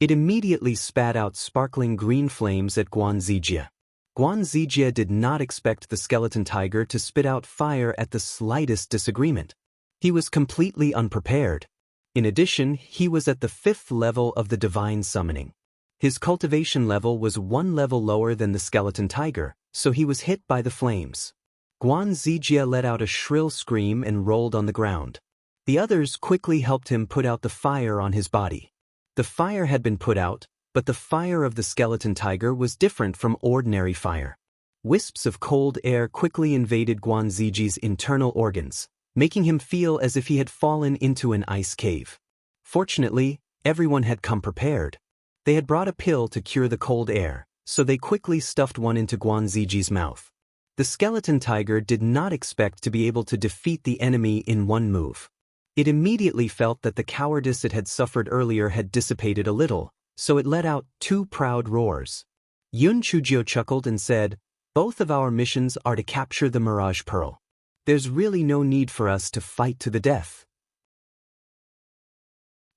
It immediately spat out sparkling green flames at Guan Zijie. Guan Zijie did not expect the skeleton tiger to spit out fire at the slightest disagreement. He was completely unprepared. In addition, he was at the 5th level of the divine summoning. His cultivation level was 1 level lower than the skeleton tiger, so he was hit by the flames. Guan Zijie let out a shrill scream and rolled on the ground. The others quickly helped him put out the fire on his body. The fire had been put out, but the fire of the skeleton tiger was different from ordinary fire. Wisps of cold air quickly invaded Guan Zijie's internal organs, making him feel as if he had fallen into an ice cave. Fortunately, everyone had come prepared. They had brought a pill to cure the cold air, so they quickly stuffed one into Guan Zijie's mouth. The skeleton tiger did not expect to be able to defeat the enemy in one move. It immediately felt that the cowardice it had suffered earlier had dissipated a little, so it let out 2 proud roars. Yun Chujio chuckled and said, "Both of our missions are to capture the Mirage Pearl. There's really no need for us to fight to the death.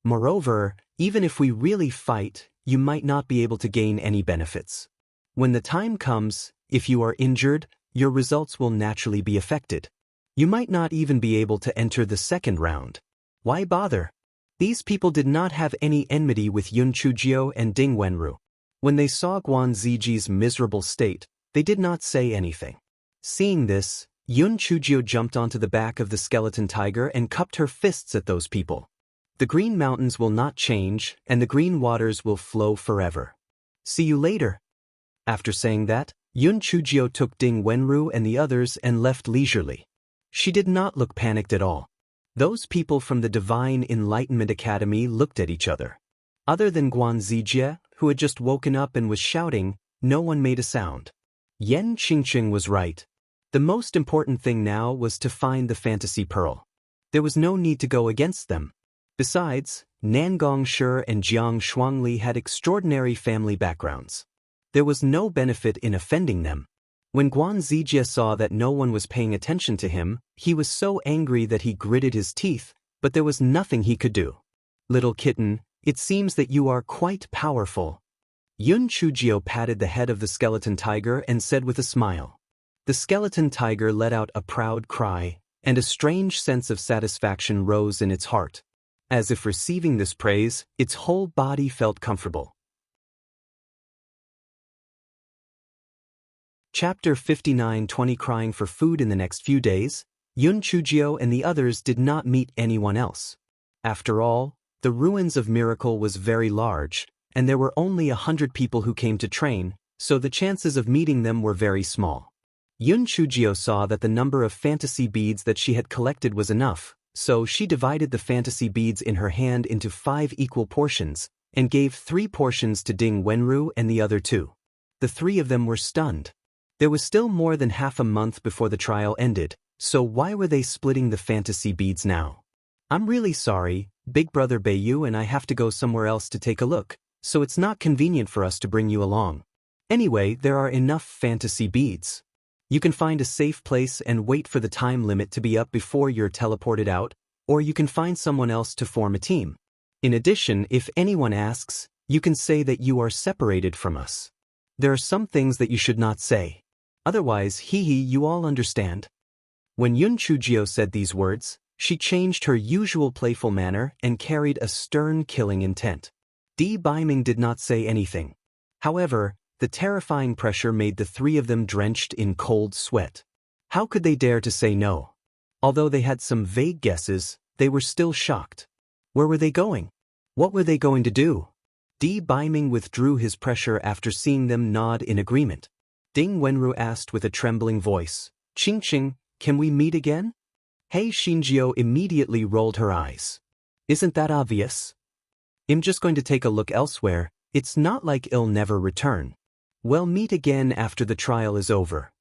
Moreover, even if we really fight, you might not be able to gain any benefits. When the time comes, if you are injured, your results will naturally be affected. You might not even be able to enter the 2nd round. Why bother?" These people did not have any enmity with Yun Chujio and Ding Wenru. When they saw Guan Zijie's miserable state, they did not say anything. Seeing this, Yun Chujio jumped onto the back of the skeleton tiger and cupped her fists at those people. "The green mountains will not change, and the green waters will flow forever. See you later." After saying that, Yun Chujio took Ding Wenru and the others and left leisurely. She did not look panicked at all. Those people from the Divine Enlightenment Academy looked at each other. Other than Guan Zijie, who had just woken up and was shouting, no one made a sound. Yan Qingqing was right. The most important thing now was to find the fantasy pearl. There was no need to go against them. Besides, Nangong Shi and Jiang Shuangli had extraordinary family backgrounds. There was no benefit in offending them. When Guan Zijie saw that no one was paying attention to him, he was so angry that he gritted his teeth, but there was nothing he could do. Little kitten, it seems that you are quite powerful. Yun Chujio patted the head of the skeleton tiger and said with a smile. The skeleton tiger let out a proud cry, and a strange sense of satisfaction rose in its heart. As if receiving this praise, its whole body felt comfortable. Chapter 59-20 Crying for food. In the next few days, Yun Chujio and the others did not meet anyone else. After all, the ruins of Miracle was very large, and there were only 100 people who came to train, so the chances of meeting them were very small. Yun Chujio saw that the number of fantasy beads that she had collected was enough, so she divided the fantasy beads in her hand into 5 equal portions, and gave 3 portions to Ding Wenru and the other 2. The 3 of them were stunned. There was still more than half a month before the trial ended, so why were they splitting the fantasy beads now? I'm really sorry, Big Brother Beiyu and I have to go somewhere else to take a look, so it's not convenient for us to bring you along. Anyway, there are enough fantasy beads. You can find a safe place and wait for the time limit to be up before you're teleported out, or you can find someone else to form a team. In addition, if anyone asks, you can say that you are separated from us. There are some things that you should not say. Otherwise, you all understand. When Yun Chujio said these words, she changed her usual playful manner and carried a stern killing intent. Di Baiming did not say anything. However, the terrifying pressure made the 3 of them drenched in cold sweat. How could they dare to say no? Although they had some vague guesses, they were still shocked. Where were they going? What were they going to do? Di Baiming withdrew his pressure after seeing them nod in agreement. Ding Wenru asked with a trembling voice, Qingqing, can we meet again? Hei Xinjiu immediately rolled her eyes. Isn't that obvious? I'm just going to take a look elsewhere, it's not like I'll never return. We'll meet again after the trial is over.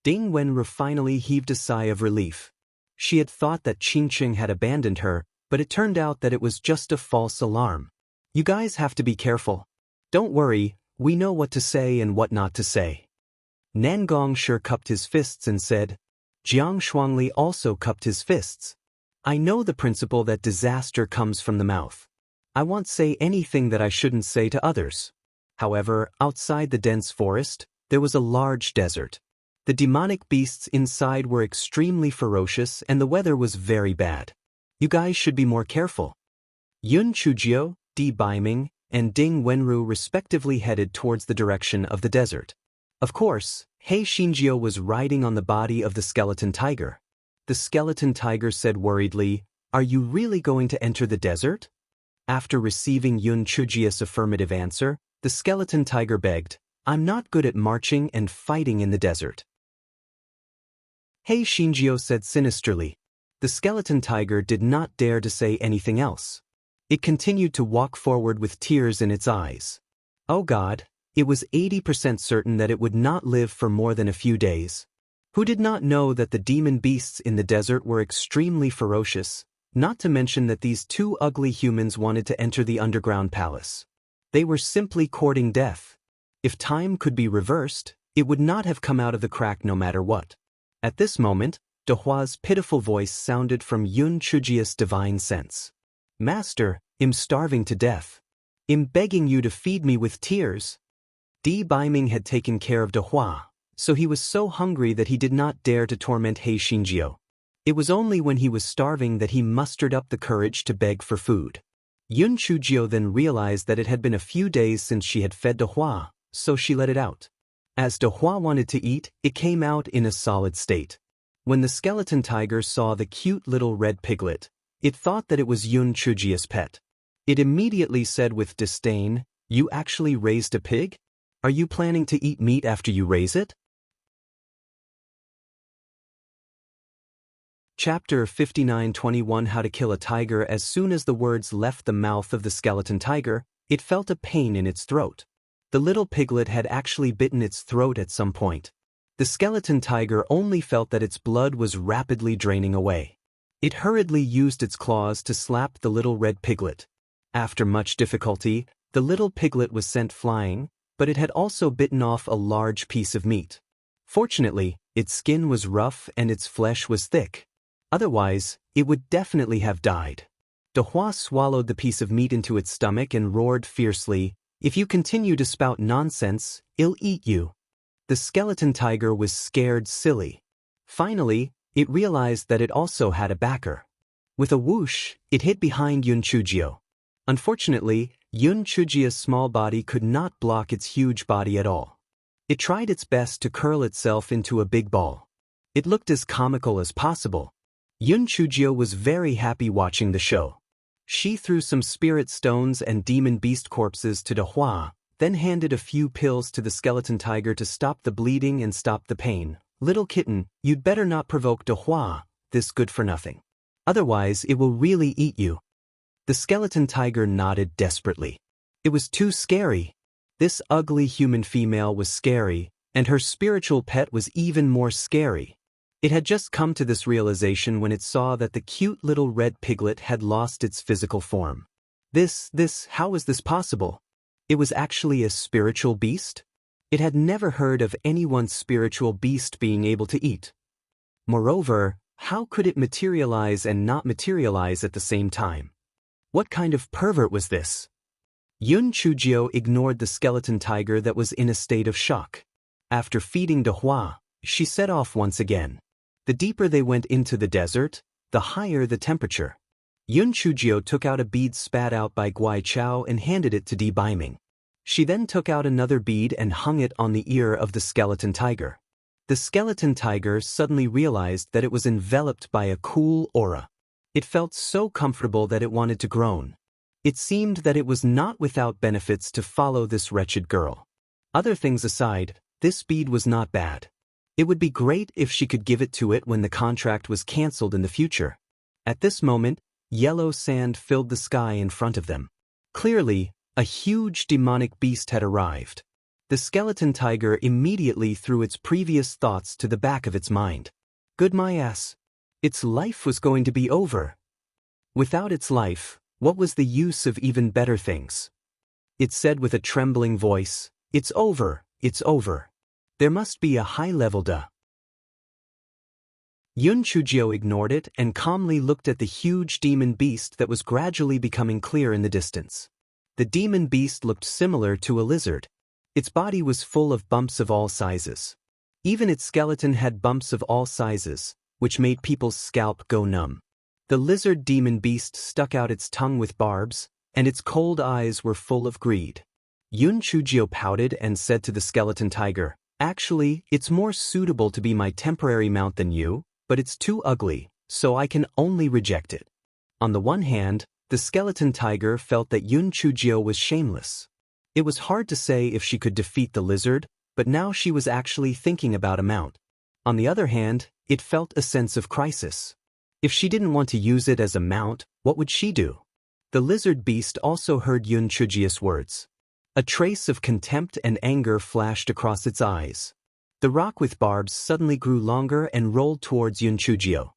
Ding Wenru finally heaved a sigh of relief. She had thought that Qingqing had abandoned her, but it turned out that it was just a false alarm. You guys have to be careful. Don't worry, we know what to say and what not to say. Nangong Shi cupped his fists and said. Jiang Shuangli also cupped his fists. I know the principle that disaster comes from the mouth. I won't say anything that I shouldn't say to others. However, outside the dense forest, there was a large desert. The demonic beasts inside were extremely ferocious and the weather was very bad. You guys should be more careful. Yun Chujio, Di Baiming, and Ding Wenru respectively headed towards the direction of the desert. Of course, Hei Xinjiu was riding on the body of the skeleton tiger. The skeleton tiger said worriedly, Are you really going to enter the desert? After receiving Yun Chujio's affirmative answer, the skeleton tiger begged, I'm not good at marching and fighting in the desert. Hei Xinjiu said sinisterly. The skeleton tiger did not dare to say anything else. It continued to walk forward with tears in its eyes. Oh God! It was 80% certain that it would not live for more than a few days. Who did not know that the demon beasts in the desert were extremely ferocious, not to mention that these 2 ugly humans wanted to enter the underground palace. They were simply courting death. If time could be reversed, it would not have come out of the crack no matter what. At this moment, De Hua's pitiful voice sounded from Yun Chujio's divine sense. Master, I'm starving to death. I'm begging you to feed me with tears. Di Baiming had taken care of De Hua, so he was so hungry that he did not dare to torment Hei Xinjiu. It was only when he was starving that he mustered up the courage to beg for food. Yun Chujio then realized that it had been a few days since she had fed De Hua, so she let it out. As De Hua wanted to eat, it came out in a solid state. When the skeleton tiger saw the cute little red piglet, it thought that it was Yun Chujio's pet. It immediately said with disdain, You actually raised a pig? Are you planning to eat meat after you raise it? Chapter 59-21 How to Kill a Tiger. As soon as the words left the mouth of the skeleton tiger, It felt a pain in its throat. The little piglet had actually bitten its throat at some point. The skeleton tiger only felt that its blood was rapidly draining away. It hurriedly used its claws to slap the little red piglet. After much difficulty, the little piglet was sent flying, but it had also bitten off a large piece of meat. Fortunately, its skin was rough and its flesh was thick. Otherwise, it would definitely have died. Dehua swallowed the piece of meat into its stomach and roared fiercely, "If you continue to spout nonsense, I'll eat you." The skeleton tiger was scared silly. Finally, it realized that it also had a backer. With a whoosh, it hid behind Yun Chujio. Unfortunately, Yun Chujio's small body could not block its huge body at all. It tried its best to curl itself into a big ball. It looked as comical as possible. Yun Chujio was very happy watching the show. She threw some spirit stones and demon beast corpses to Dehua, then handed a few pills to the skeleton tiger to stop the bleeding and stop the pain. "Little kitten, you'd better not provoke Dehua, this good-for-nothing. Otherwise it will really eat you." The skeleton tiger nodded desperately. It was too scary. This ugly human female was scary, and her spiritual pet was even more scary. It had just come to this realization when it saw that the cute little red piglet had lost its physical form. How was this possible? It was actually a spiritual beast? It had never heard of anyone's spiritual beast being able to eat. Moreover, how could it materialize and not materialize at the same time? What kind of pervert was this? Yun Chujio ignored the skeleton tiger that was in a state of shock. After feeding Dehua, she set off once again. The deeper they went into the desert, the higher the temperature. Yun Chujio took out a bead spat out by Guai Chao and handed it to Di Baiming. She then took out another bead and hung it on the ear of the skeleton tiger. The skeleton tiger suddenly realized that it was enveloped by a cool aura. It felt so comfortable that it wanted to groan. It seemed that it was not without benefits to follow this wretched girl. Other things aside, this bead was not bad. It would be great if she could give it to it when the contract was cancelled in the future. At this moment, yellow sand filled the sky in front of them. Clearly, a huge demonic beast had arrived. The skeleton tiger immediately threw its previous thoughts to the back of its mind. Good my ass. Its life was going to be over. Without its life, what was the use of even better things? It said with a trembling voice, "It's over, it's over. There must be a high-level duh." Yun Chujio ignored it and calmly looked at the huge demon beast that was gradually becoming clear in the distance. The demon beast looked similar to a lizard. Its body was full of bumps of all sizes. Even its skeleton had bumps of all sizes, which made people's scalp go numb. The lizard demon beast stuck out its tongue with barbs, and its cold eyes were full of greed. Yun Chujio pouted and said to the skeleton tiger, "Actually, it's more suitable to be my temporary mount than you, but it's too ugly, so I can only reject it." On the one hand, the skeleton tiger felt that Yun Chujio was shameless. It was hard to say if she could defeat the lizard, but now she was actually thinking about a mount. On the other hand, it felt a sense of crisis. If she didn't want to use it as a mount, what would she do? The lizard beast also heard Yun Chujio's words. A trace of contempt and anger flashed across its eyes. The rock with barbs suddenly grew longer and rolled towards Yun Chujio.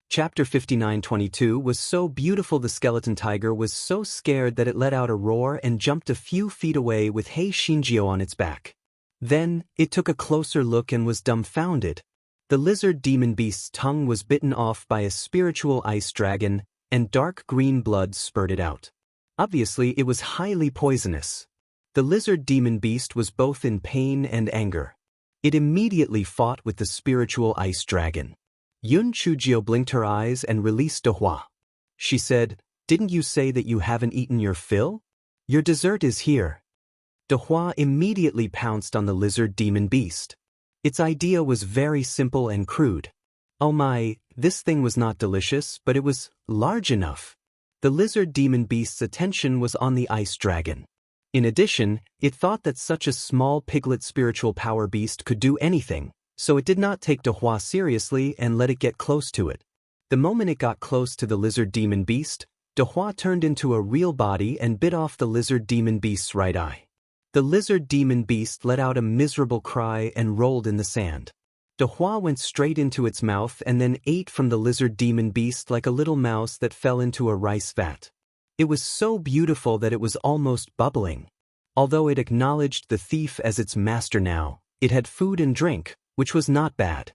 Chapter 59:22 was so beautiful the skeleton tiger was so scared that it let out a roar and jumped a few feet away with Hei Shinjio on its back. Then, it took a closer look and was dumbfounded. The lizard demon beast's tongue was bitten off by a spiritual ice dragon, and dark green blood spurted out. Obviously, it was highly poisonous. The lizard demon beast was both in pain and anger. It immediately fought with the spiritual ice dragon. Yun Chujio blinked her eyes and released Dehua. She said, "Didn't you say that you haven't eaten your fill? Your dessert is here." Dehua immediately pounced on the lizard demon beast. Its idea was very simple and crude. Oh my, this thing was not delicious, but it was large enough. The lizard demon beast's attention was on the ice dragon. In addition, it thought that such a small piglet spiritual power beast could do anything, so it did not take Dehua seriously and let it get close to it. The moment it got close to the lizard demon beast, Dehua turned into a real body and bit off the lizard demon beast's right eye. The lizard demon beast let out a miserable cry and rolled in the sand. Dehua went straight into its mouth and then ate from the lizard demon beast like a little mouse that fell into a rice vat. It was so beautiful that it was almost bubbling. Although it acknowledged the thief as its master now, it had food and drink, which was not bad.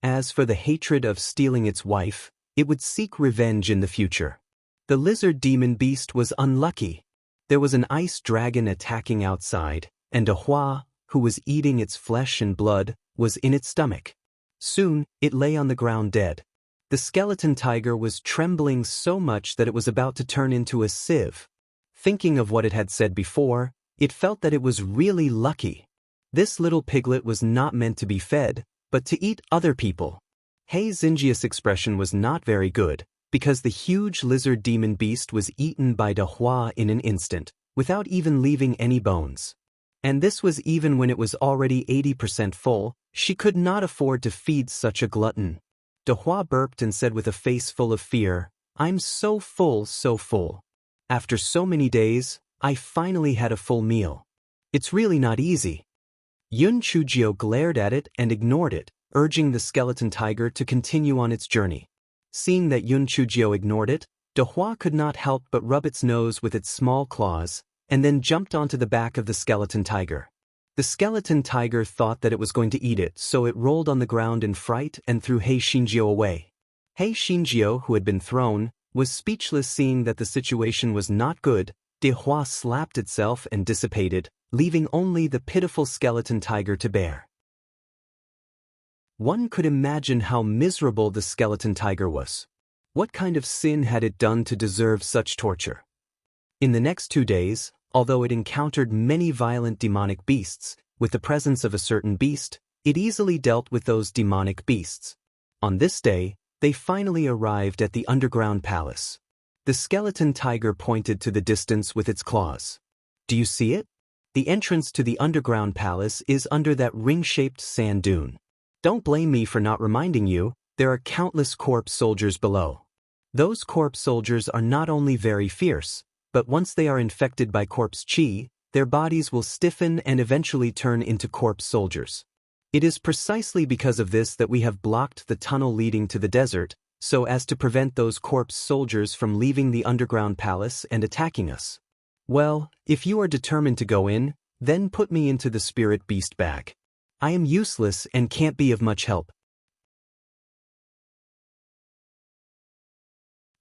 As for the hatred of stealing its wife, it would seek revenge in the future. The lizard demon beast was unlucky. There was an ice dragon attacking outside, and Dehua, who was eating its flesh and blood, was in its stomach. Soon, it lay on the ground dead. The skeleton tiger was trembling so much that it was about to turn into a sieve. Thinking of what it had said before, it felt that it was really lucky. This little piglet was not meant to be fed, but to eat other people. Hey Xinjia's expression was not very good, because the huge lizard demon beast was eaten by Dehua in an instant, without even leaving any bones. And this was even when it was already 80% full. She could not afford to feed such a glutton. Dehua burped and said with a face full of fear, "I'm so full, so full. After so many days, I finally had a full meal. It's really not easy." Yun Chujio glared at it and ignored it, urging the skeleton tiger to continue on its journey. Seeing that Yun Chujio ignored it, Dehua could not help but rub its nose with its small claws, and then jumped onto the back of the skeleton tiger. The skeleton tiger thought that it was going to eat it, so it rolled on the ground in fright and threw Hei Shinjio away. Hei Shinjio, who had been thrown, was speechless seeing that the situation was not good. Dehua slapped itself and dissipated, leaving only the pitiful skeleton tiger to bear. One could imagine how miserable the skeleton tiger was. What kind of sin had it done to deserve such torture? In the next 2 days, although it encountered many violent demonic beasts, with the presence of a certain beast, it easily dealt with those demonic beasts. On this day, they finally arrived at the underground palace. The skeleton tiger pointed to the distance with its claws. "Do you see it? The entrance to the underground palace is under that ring-shaped sand dune. Don't blame me for not reminding you, there are countless corpse soldiers below. Those corpse soldiers are not only very fierce, but once they are infected by corpse chi, their bodies will stiffen and eventually turn into corpse soldiers. It is precisely because of this that we have blocked the tunnel leading to the desert, so as to prevent those corpse soldiers from leaving the underground palace and attacking us. Well, if you are determined to go in, then put me into the spirit beast bag. I am useless and can't be of much help."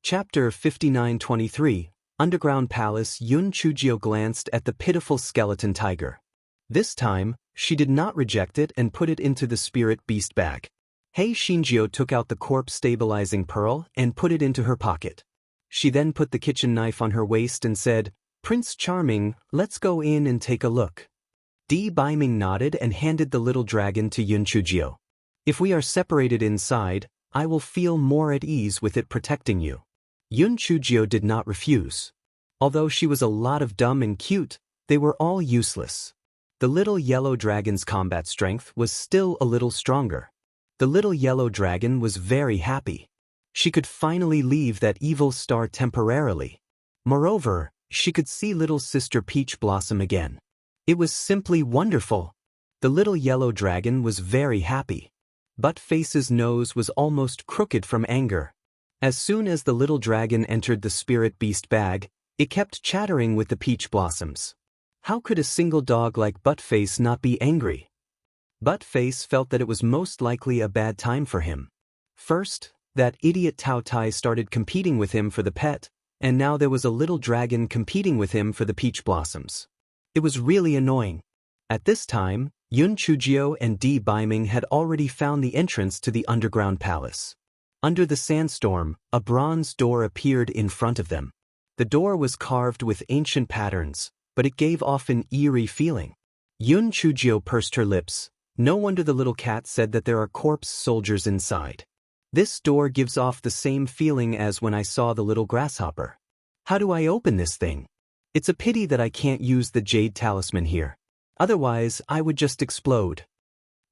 Chapter 59-23, Underground Palace. Yun Chujio glanced at the pitiful skeleton tiger. This time, she did not reject it and put it into the spirit beast bag. Hei Shinjio took out the corpse-stabilizing pearl and put it into her pocket. She then put the kitchen knife on her waist and said, "Prince Charming, let's go in and take a look." Di Baiming nodded and handed the little dragon to Yun Chujio. "If we are separated inside, I will feel more at ease with it protecting you." Yun Chujio did not refuse. Although she was a lot of dumb and cute, they were all useless. The little yellow dragon's combat strength was still a little stronger. The little yellow dragon was very happy. She could finally leave that evil star temporarily. Moreover, she could see little sister Peach blossom again. It was simply wonderful. The little yellow dragon was very happy. Buttface's nose was almost crooked from anger. As soon as the little dragon entered the spirit beast bag, it kept chattering with the peach blossoms. How could a single dog like Buttface not be angry? Buttface felt that it was most likely a bad time for him. First, that idiot Tao Tai started competing with him for the pet, and now there was a little dragon competing with him for the peach blossoms. It was really annoying. At this time, Yun Chujio and Di Baiming had already found the entrance to the underground palace. Under the sandstorm, a bronze door appeared in front of them. The door was carved with ancient patterns, but it gave off an eerie feeling. Yun Chujio pursed her lips. No wonder the little cat said that there are corpse soldiers inside. This door gives off the same feeling as when I saw the little grasshopper. How do I open this thing? It's a pity that I can't use the jade talisman here. Otherwise, I would just explode.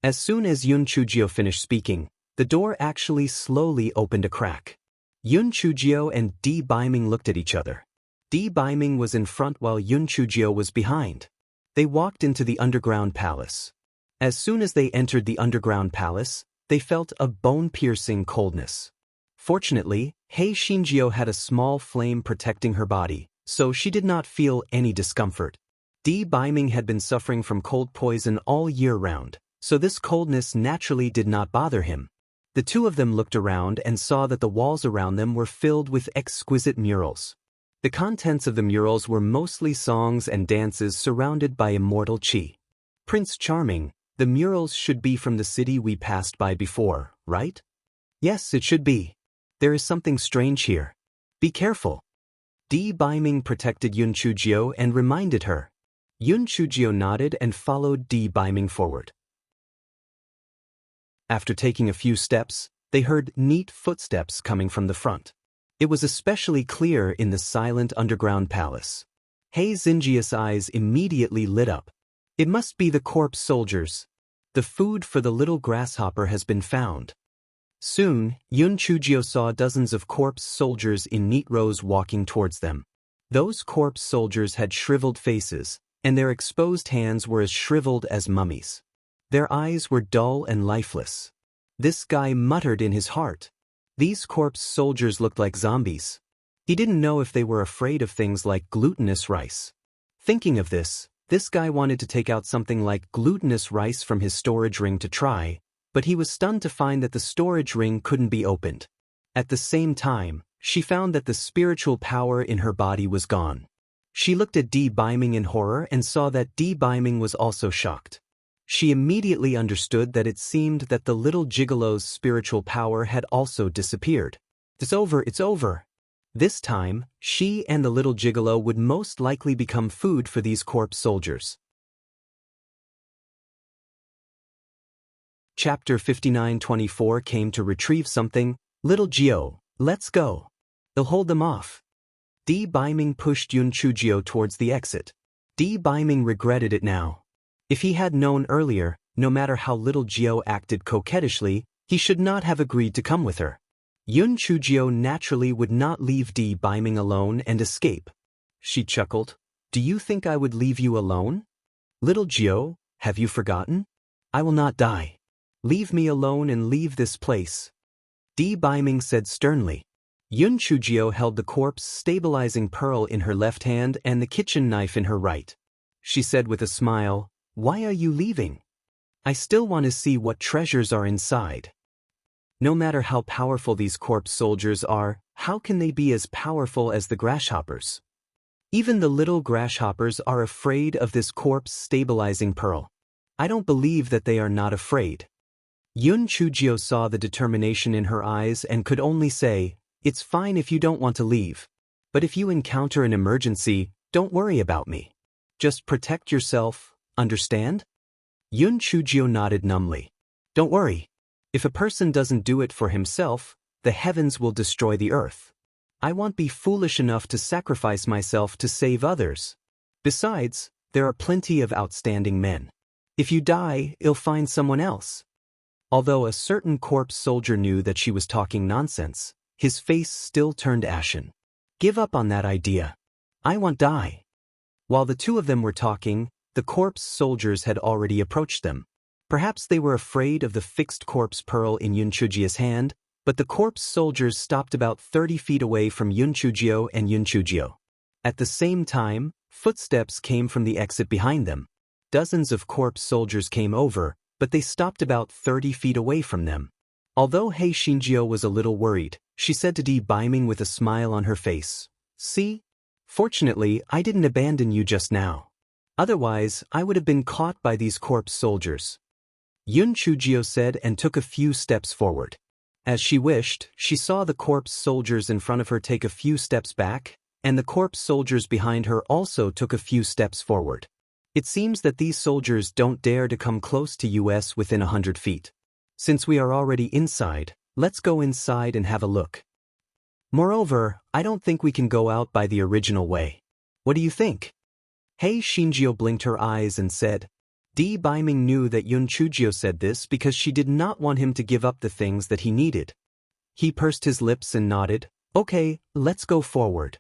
As soon as Yun Chujio finished speaking, the door actually slowly opened a crack. Yun Chujio and Di Baiming looked at each other. Di Baiming was in front while Yun Chujio was behind. They walked into the underground palace. As soon as they entered the underground palace, they felt a bone-piercing coldness. Fortunately, Hei Shinjio had a small flame protecting her body, so she did not feel any discomfort. Di Baiming had been suffering from cold poison all year round, so this coldness naturally did not bother him. The two of them looked around and saw that the walls around them were filled with exquisite murals. The contents of the murals were mostly songs and dances surrounded by immortal qi. Prince Charming, the murals should be from the city we passed by before, right? Yes, it should be. There is something strange here. Be careful. Di Baiming protected Yun Chujio and reminded her. Yun Chujio nodded and followed Di Baiming forward. After taking a few steps, they heard neat footsteps coming from the front. It was especially clear in the silent underground palace. Hei Xinjia's eyes immediately lit up. It must be the corpse soldiers. The food for the little grasshopper has been found. Soon, Yun Chujio saw dozens of corpse soldiers in neat rows walking towards them. Those corpse soldiers had shriveled faces, and their exposed hands were as shriveled as mummies. Their eyes were dull and lifeless. This guy muttered in his heart. These corpse soldiers looked like zombies. He didn't know if they were afraid of things like glutinous rice. Thinking of this guy wanted to take out something like glutinous rice from his storage ring to try, but he was stunned to find that the storage ring couldn't be opened. At the same time, she found that the spiritual power in her body was gone. She looked at Di Baiming in horror and saw that Di Baiming was also shocked. She immediately understood that it seemed that the little gigolo's spiritual power had also disappeared. It's over. This time, she and the little gigolo would most likely become food for these corpse soldiers. Chapter 59-24 came to retrieve something. Little Gio, let's go. They'll hold them off. Di Baiming pushed Yun Chujio towards the exit. Di Baiming regretted it now. If he had known earlier, no matter how little Gio acted coquettishly, he should not have agreed to come with her. Yun Chujio naturally would not leave Di Baiming alone and escape. She chuckled. Do you think I would leave you alone? Little Gio, have you forgotten? I will not die. Leave me alone and leave this place. Di Baiming said sternly. Yun Chujio held the corpse stabilizing pearl in her left hand and the kitchen knife in her right. She said with a smile, Why are you leaving? I still want to see what treasures are inside. No matter how powerful these corpse soldiers are, how can they be as powerful as the grasshoppers? Even the little grasshoppers are afraid of this corpse stabilizing pearl. I don't believe that they are not afraid. Yun Chujio saw the determination in her eyes and could only say, It's fine if you don't want to leave. But if you encounter an emergency, don't worry about me. Just protect yourself, understand? Yun Chujio nodded numbly. Don't worry. If a person doesn't do it for himself, the heavens will destroy the earth. I won't be foolish enough to sacrifice myself to save others. Besides, there are plenty of outstanding men. If you die, you'll find someone else. Although a certain corpse soldier knew that she was talking nonsense, his face still turned ashen. Give up on that idea. I won't die. While the two of them were talking, the corpse soldiers had already approached them. Perhaps they were afraid of the fixed corpse pearl in Yun Chujio's hand, but the corpse soldiers stopped about 30 feet away from Yun Chujio and Yun Chujio. At the same time, footsteps came from the exit behind them. Dozens of corpse soldiers came over, but they stopped about 30 feet away from them. Although Hei Shinjio was a little worried, she said to Di Baiming with a smile on her face, See? Fortunately, I didn't abandon you just now. Otherwise, I would have been caught by these corpse soldiers. Yun Chujio said and took a few steps forward. As she wished, she saw the corpse soldiers in front of her take a few steps back, and the corpse soldiers behind her also took a few steps forward. It seems that these soldiers don't dare to come close to us within 100 feet. Since we are already inside, let's go inside and have a look. Moreover, I don't think we can go out by the original way. What do you think? Hei Shinjio blinked her eyes and said. Di Baiming knew that Yun Chujio said this because she did not want him to give up the things that he needed. He pursed his lips and nodded. Okay, let's go forward.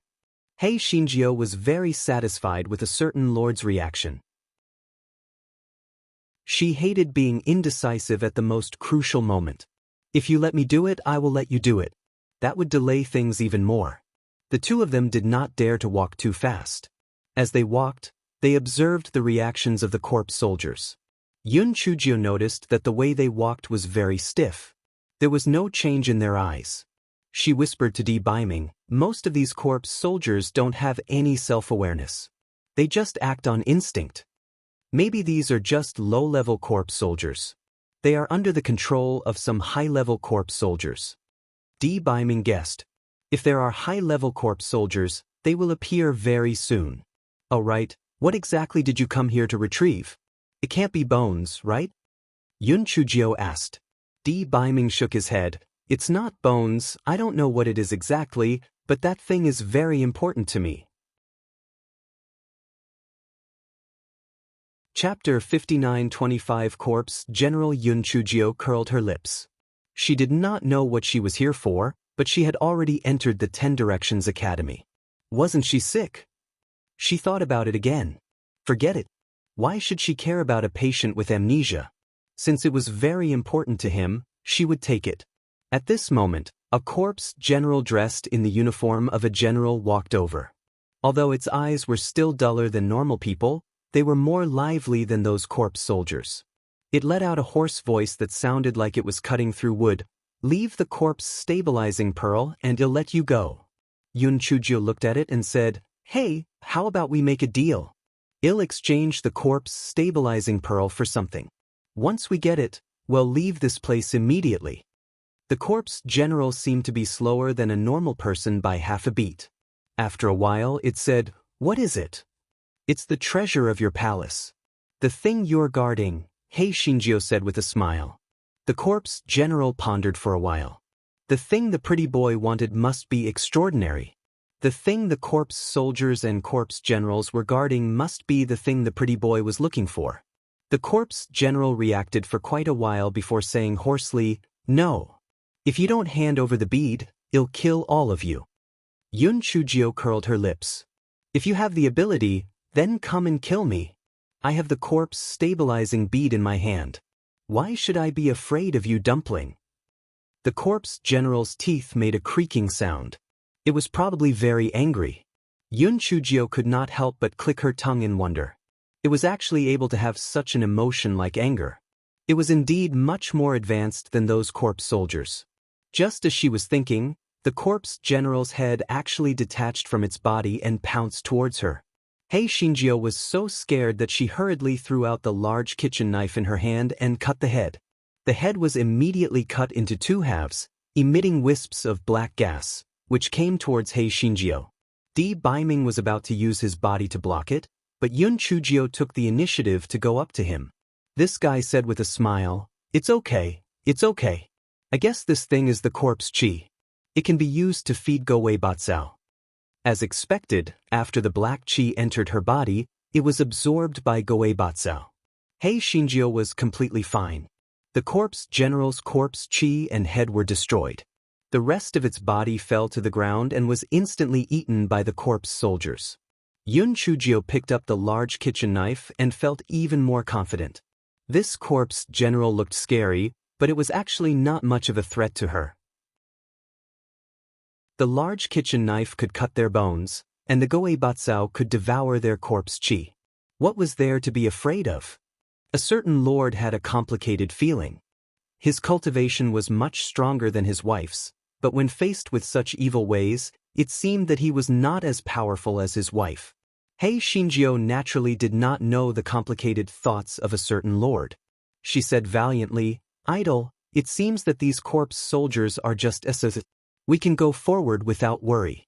Hei Shinjio was very satisfied with a certain lord's reaction. She hated being indecisive at the most crucial moment. If you let me do it, I will let you do it. That would delay things even more. The two of them did not dare to walk too fast. As they walked, they observed the reactions of the corpse soldiers. Yun Chujio noticed that the way they walked was very stiff. There was no change in their eyes. She whispered to Di Biming, most of these corpse soldiers don't have any self-awareness. They just act on instinct. Maybe these are just low-level corpse soldiers. They are under the control of some high-level corpse soldiers. Di Biming guessed. If there are high-level corpse soldiers, they will appear very soon. Oh right, what exactly did you come here to retrieve? It can't be bones, right? Yun Chujio asked. Di Biming shook his head. It's not bones, I don't know what it is exactly, but that thing is very important to me. Chapter 59-25 Corpse General Yun Chujio curled her lips. She did not know what she was here for, but she had already entered the 10 Directions Academy. Wasn't she sick? She thought about it again. Forget it. Why should she care about a patient with amnesia? Since it was very important to him, she would take it. At this moment, a corpse general dressed in the uniform of a general walked over. Although its eyes were still duller than normal people, they were more lively than those corpse soldiers. It let out a hoarse voice that sounded like it was cutting through wood. Leave the corpse stabilizing pearl and he'll let you go. Yun Chujio looked at it and said, hey, how about we make a deal? I'll exchange the corpse stabilizing pearl for something. Once we get it, we'll leave this place immediately. The corpse general seemed to be slower than a normal person by half a beat. After a while it said, what is it? It's the treasure of your palace. The thing you're guarding, Hei Shinjio said with a smile. The corpse general pondered for a while. The thing the pretty boy wanted must be extraordinary. The thing the corpse soldiers and corpse generals were guarding must be the thing the pretty boy was looking for. The corpse general reacted for quite a while before saying hoarsely, no. If you don't hand over the bead, I'll kill all of you. Yun Chujio curled her lips. If you have the ability, then come and kill me. I have the corpse stabilizing bead in my hand. Why should I be afraid of you, dumpling? The corpse general's teeth made a creaking sound. It was probably very angry. Yun Chujio could not help but click her tongue in wonder. It was actually able to have such an emotion like anger. It was indeed much more advanced than those corpse soldiers. Just as she was thinking, the corpse general's head actually detached from its body and pounced towards her. Hei Shinjio was so scared that she hurriedly threw out the large kitchen knife in her hand and cut the head. The head was immediately cut into 2 halves, emitting wisps of black gas, which came towards Hei Shinjio. Di Biming was about to use his body to block it, but Yun Chujio took the initiative to go up to him. This guy said with a smile, it's okay, it's okay. I guess this thing is the corpse chi. It can be used to feed Goei Batsao. As expected, after the black chi entered her body, it was absorbed by Goei Batsao. Hei Shinjio was completely fine. The corpse general's corpse chi and head were destroyed. The rest of its body fell to the ground and was instantly eaten by the corpse soldiers. Yun Chujio picked up the large kitchen knife and felt even more confident. This corpse general looked scary, but it was actually not much of a threat to her. The large kitchen knife could cut their bones, and the Goei Batsao could devour their corpse chi. What was there to be afraid of? A certain lord had a complicated feeling. His cultivation was much stronger than his wife's, but when faced with such evil ways, it seemed that he was not as powerful as his wife. Hei Shinjio naturally did not know the complicated thoughts of a certain lord. She said valiantly, idle, it seems that these corpse soldiers are just as we can go forward without worry.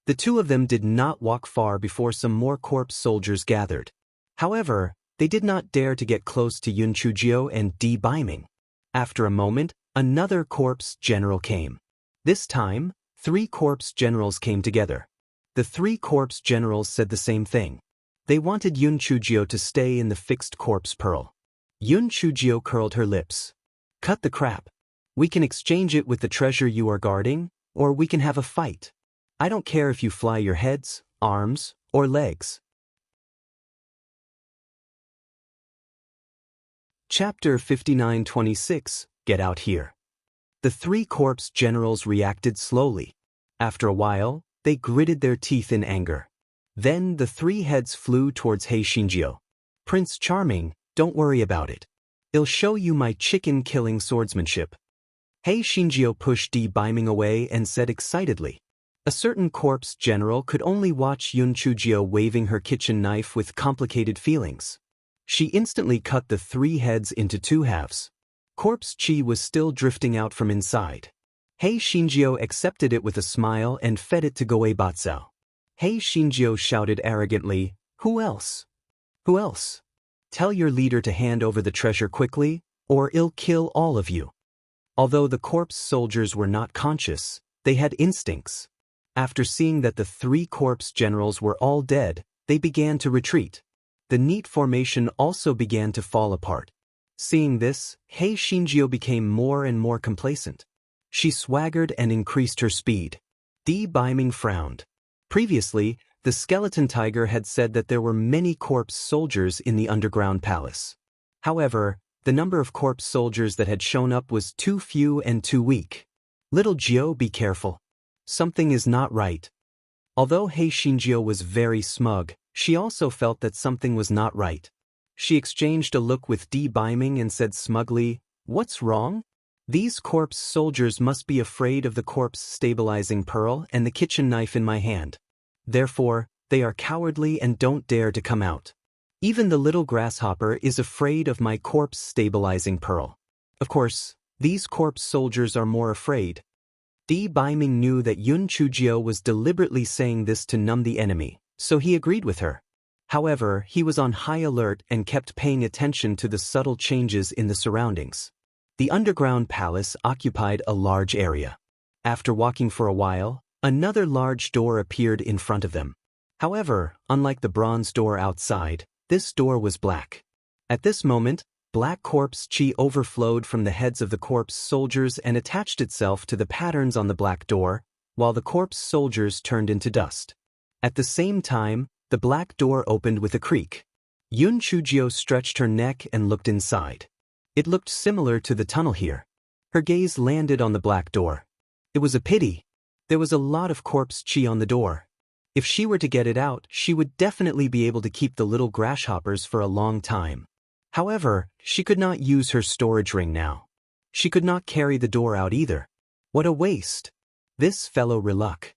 The two of them did not walk far before some more corpse soldiers gathered. However, they did not dare to get close to Yun Chujio and Di Biming. After a moment, another corpse general came. This time, 3 corpse generals came together. The 3 corpse generals said the same thing. They wanted Yun Chujio to stay in the fixed corpse pearl. Yun Chujio curled her lips. Cut the crap. We can exchange it with the treasure you are guarding, or we can have a fight. I don't care if you fly your heads, arms, or legs. Chapter 59:26, Get Out Here. The three corpse generals reacted slowly. After a while, they gritted their teeth in anger. Then the three heads flew towards Hei Shinjio. Prince Charming, don't worry about it. I'll show you my chicken-killing swordsmanship. Hei Shinjio pushed Di Biming away and said excitedly. A certain corpse general could only watch Yun Chujio waving her kitchen knife with complicated feelings. She instantly cut the three heads into two halves. Corpse Chi was still drifting out from inside. Hei Shinjio accepted it with a smile and fed it to Goei Batsao. Hei Shinjio shouted arrogantly, "Who else? Who else? Tell your leader to hand over the treasure quickly, or I'll kill all of you." Although the corpse soldiers were not conscious, they had instincts. After seeing that the three corpse generals were all dead, they began to retreat. The neat formation also began to fall apart. Seeing this, Hei Shinjio became more and more complacent. She swaggered and increased her speed. Di Biming frowned. Previously, the skeleton tiger had said that there were many corpse soldiers in the underground palace. However, the number of corpse soldiers that had shown up was too few and too weak. Little Jio, be careful. Something is not right. Although Hei Shinjio was very smug, she also felt that something was not right. She exchanged a look with Di Biming and said smugly, "What's wrong? These corpse soldiers must be afraid of the corpse stabilizing pearl and the kitchen knife in my hand. Therefore, they are cowardly and don't dare to come out. Even the little grasshopper is afraid of my corpse stabilizing pearl. Of course, these corpse soldiers are more afraid." Di Biming knew that Yun Chujio was deliberately saying this to numb the enemy, so he agreed with her. However, he was on high alert and kept paying attention to the subtle changes in the surroundings. The underground palace occupied a large area. After walking for a while, another large door appeared in front of them. However, unlike the bronze door outside, this door was black. At this moment, black corpse chi overflowed from the heads of the corpse soldiers and attached itself to the patterns on the black door, while the corpse soldiers turned into dust. At the same time, the black door opened with a creak. Yun Chujio stretched her neck and looked inside. It looked similar to the tunnel here. Her gaze landed on the black door. It was a pity. There was a lot of corpse chi on the door. If she were to get it out, she would definitely be able to keep the little grasshoppers for a long time. However, she could not use her storage ring now. She could not carry the door out either. What a waste. This fellow reluck.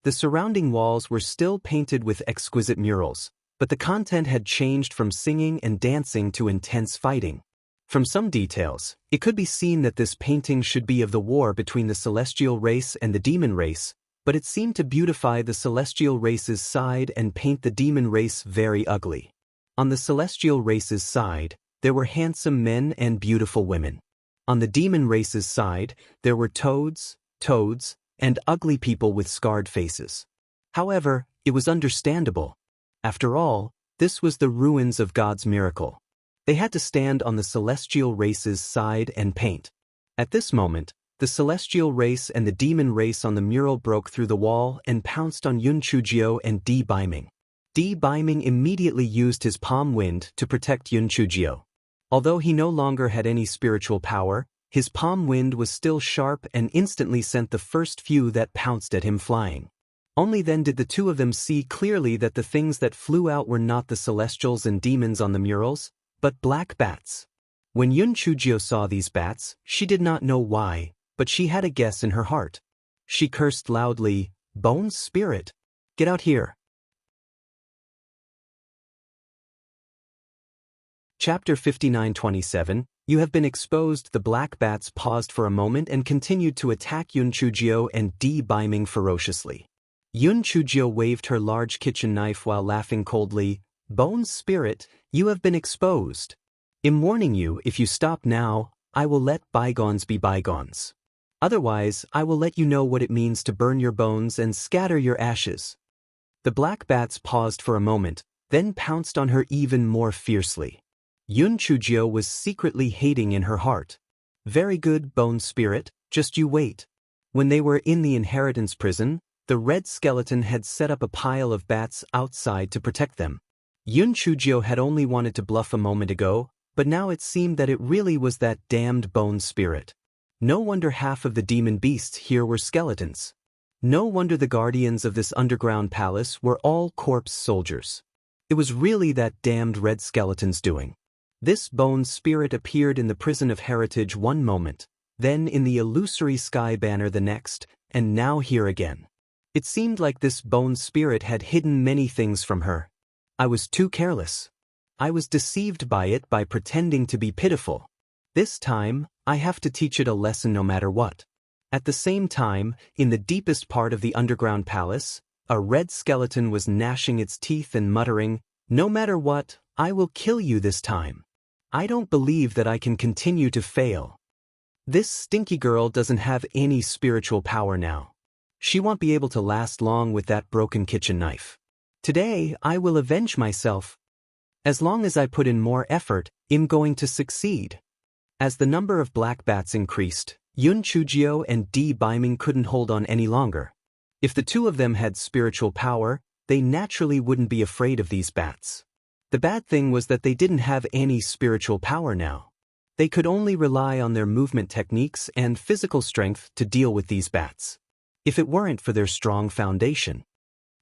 The surrounding walls were still painted with exquisite murals, but the content had changed from singing and dancing to intense fighting. From some details, it could be seen that this painting should be of the war between the celestial race and the demon race, but it seemed to beautify the celestial race's side and paint the demon race very ugly. On the celestial race's side, there were handsome men and beautiful women. On the demon race's side, there were toads, and ugly people with scarred faces. However, it was understandable. After all, this was the ruins of God's miracle. They had to stand on the celestial race's side and paint. At this moment, the celestial race and the demon race on the mural broke through the wall and pounced on Yun Chujio and Di Biming. Di Biming immediately used his palm wind to protect Yun Chujio. Although he no longer had any spiritual power, his palm wind was still sharp and instantly sent the first few that pounced at him flying. Only then did the two of them see clearly that the things that flew out were not the celestials and demons on the murals, but black bats. When Yun Chujio saw these bats, she did not know why, but she had a guess in her heart. She cursed loudly, "Bone spirit! Get out here!" Chapter 59:27, You have been exposed. The black bats paused for a moment and continued to attack Yun Chujio and Di Biming ferociously. Yun Chujio waved her large kitchen knife while laughing coldly, "Bone spirit, you have been exposed. I'm warning you, if you stop now, I will let bygones be bygones. Otherwise, I will let you know what it means to burn your bones and scatter your ashes." The black bats paused for a moment, then pounced on her even more fiercely. Yun Chujio was secretly hating in her heart. Very good, Bone Spirit, just you wait. When they were in the inheritance prison, the red skeleton had set up a pile of bats outside to protect them. Yun Chujio had only wanted to bluff a moment ago, but now it seemed that it really was that damned Bone Spirit. No wonder half of the demon beasts here were skeletons. No wonder the guardians of this underground palace were all corpse soldiers. It was really that damned red skeleton's doing. This Bone Spirit appeared in the prison of heritage one moment, then in the illusory sky banner the next, and now here again. It seemed like this Bone Spirit had hidden many things from her. I was too careless. I was deceived by it by pretending to be pitiful. This time, I have to teach it a lesson no matter what. At the same time, in the deepest part of the underground palace, a red skeleton was gnashing its teeth and muttering, "No matter what, I will kill you this time. I don't believe that I can continue to fail. This stinky girl doesn't have any spiritual power now. She won't be able to last long with that broken kitchen knife. Today, I will avenge myself. As long as I put in more effort, I'm going to succeed." As the number of black bats increased, Yun Chujio and Di Baiming couldn't hold on any longer. If the two of them had spiritual power, they naturally wouldn't be afraid of these bats. The bad thing was that they didn't have any spiritual power now. They could only rely on their movement techniques and physical strength to deal with these bats. If it weren't for their strong foundation,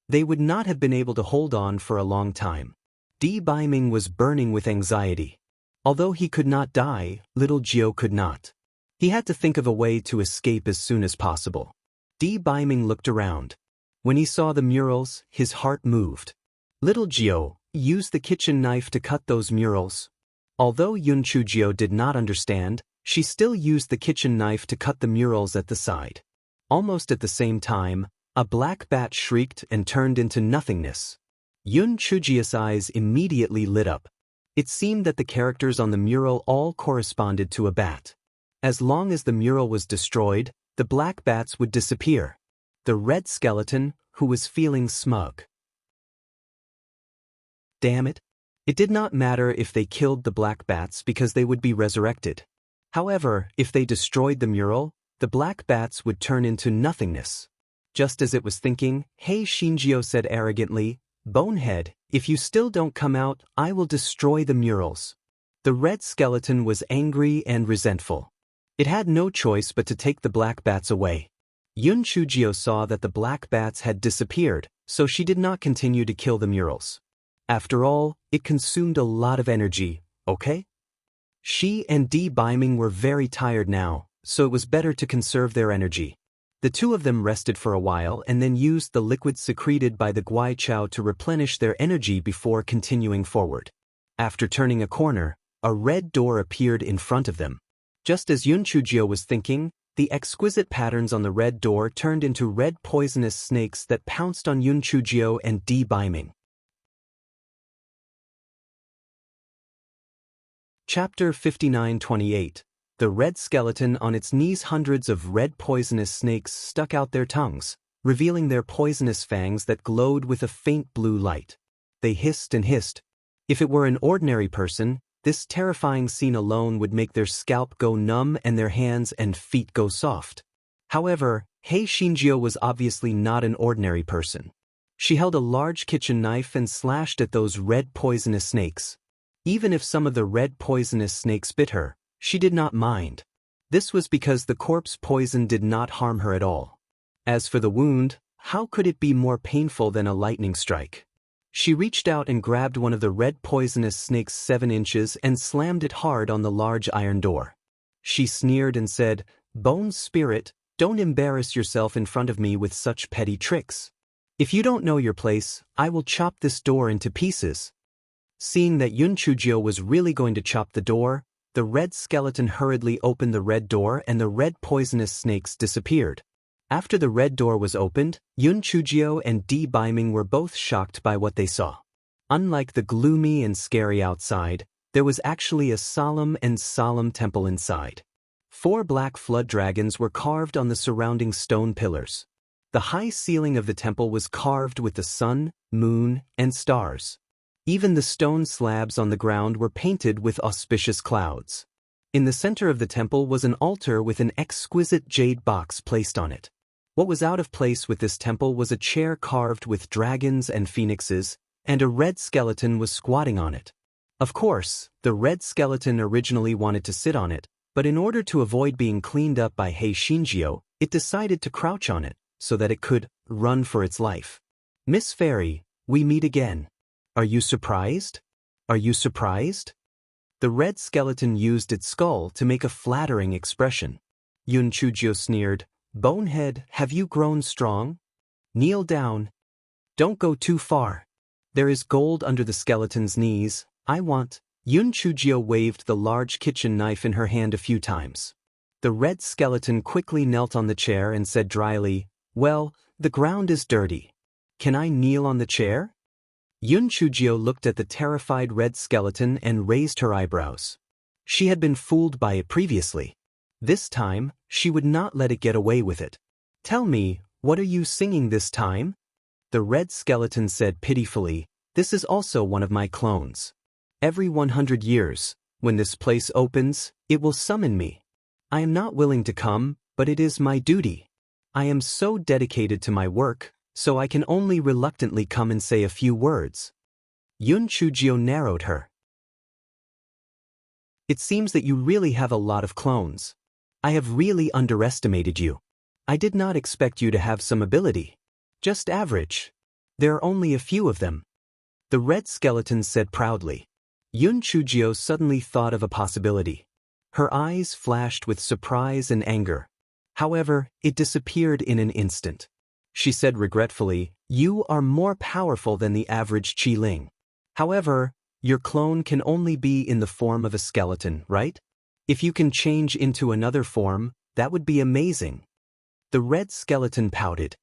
they would not have been able to hold on for a long time. Di Baiming was burning with anxiety. Although he could not die, little Gio could not. He had to think of a way to escape as soon as possible. Di Baiming looked around. When he saw the murals, his heart moved. Little Gio, use the kitchen knife to cut those murals. Although Yun Chujio did not understand, she still used the kitchen knife to cut the murals at the side. Almost at the same time, a black bat shrieked and turned into nothingness. Yun Chujio's eyes immediately lit up. It seemed that the characters on the mural all corresponded to a bat. As long as the mural was destroyed, the black bats would disappear. The red skeleton, who was feeling smug. Damn it. It did not matter if they killed the black bats because they would be resurrected. However, if they destroyed the mural, the black bats would turn into nothingness. Just as it was thinking, Hey Shinjio said arrogantly, "Bonehead, if you still don't come out, I will destroy the murals." The red skeleton was angry and resentful. It had no choice but to take the black bats away. Yun Chujio saw that the black bats had disappeared, so she did not continue to kill the murals. After all, it consumed a lot of energy, okay? She and Di Baiming were very tired now, so it was better to conserve their energy. The two of them rested for a while and then used the liquid secreted by the Guaichao to replenish their energy before continuing forward. After turning a corner, a red door appeared in front of them. Just as Yun Chujio was thinking, the exquisite patterns on the red door turned into red poisonous snakes that pounced on Yun Chujio and Di Baiming. Chapter 59-28. The red skeleton on its knees. Hundreds of red poisonous snakes stuck out their tongues, revealing their poisonous fangs that glowed with a faint blue light. They hissed and hissed. If it were an ordinary person, this terrifying scene alone would make their scalp go numb and their hands and feet go soft. However, Hei Shinjio was obviously not an ordinary person. She held a large kitchen knife and slashed at those red poisonous snakes. Even if some of the red poisonous snakes bit her, she did not mind. This was because the corpse poison did not harm her at all. As for the wound, how could it be more painful than a lightning strike? She reached out and grabbed one of the red poisonous snakes 7 inches and slammed it hard on the large iron door. She sneered and said, "Bone Spirit, don't embarrass yourself in front of me with such petty tricks. If you don't know your place, I will chop this door into pieces." Seeing that Yun Chujio was really going to chop the door, the red skeleton hurriedly opened the red door and the red poisonous snakes disappeared. After the red door was opened, Yun Chujio and Di Baiming were both shocked by what they saw. Unlike the gloomy and scary outside, there was actually a solemn temple inside. 4 black flood dragons were carved on the surrounding stone pillars. The high ceiling of the temple was carved with the sun, moon, and stars. Even the stone slabs on the ground were painted with auspicious clouds. In the center of the temple was an altar with an exquisite jade box placed on it. What was out of place with this temple was a chair carved with dragons and phoenixes, and a red skeleton was squatting on it. Of course, the red skeleton originally wanted to sit on it, but in order to avoid being cleaned up by Hei Shinjio, it decided to crouch on it, so that it could run for its life. Miss Fairy, we meet again. Are you surprised? Are you surprised? The red skeleton used its skull to make a flattering expression. Yun Chujio sneered, Bonehead, have you grown strong? Kneel down. Don't go too far. There is gold under the skeleton's knees. I want. Yun Chujio waved the large kitchen knife in her hand a few times. The red skeleton quickly knelt on the chair and said dryly, Well, the ground is dirty. Can I kneel on the chair? Yun Chujio looked at the terrified red skeleton and raised her eyebrows. She had been fooled by it previously. This time, she would not let it get away with it. Tell me, what are you singing this time? The red skeleton said pitifully, This is also one of my clones. Every 100 years, when this place opens, it will summon me. I am not willing to come, but it is my duty. I am so dedicated to my work, so I can only reluctantly come and say a few words. Yun Chujio narrowed her. It seems that you really have a lot of clones. I have really underestimated you. I did not expect you to have some ability. Just average. There are only a few of them. The red skeleton said proudly. Yun Chujio suddenly thought of a possibility. Her eyes flashed with surprise and anger. However, it disappeared in an instant. She said regretfully, You are more powerful than the average Qi-Ling. However, your clone can only be in the form of a skeleton, right? If you can change into another form, that would be amazing. The red skeleton pouted.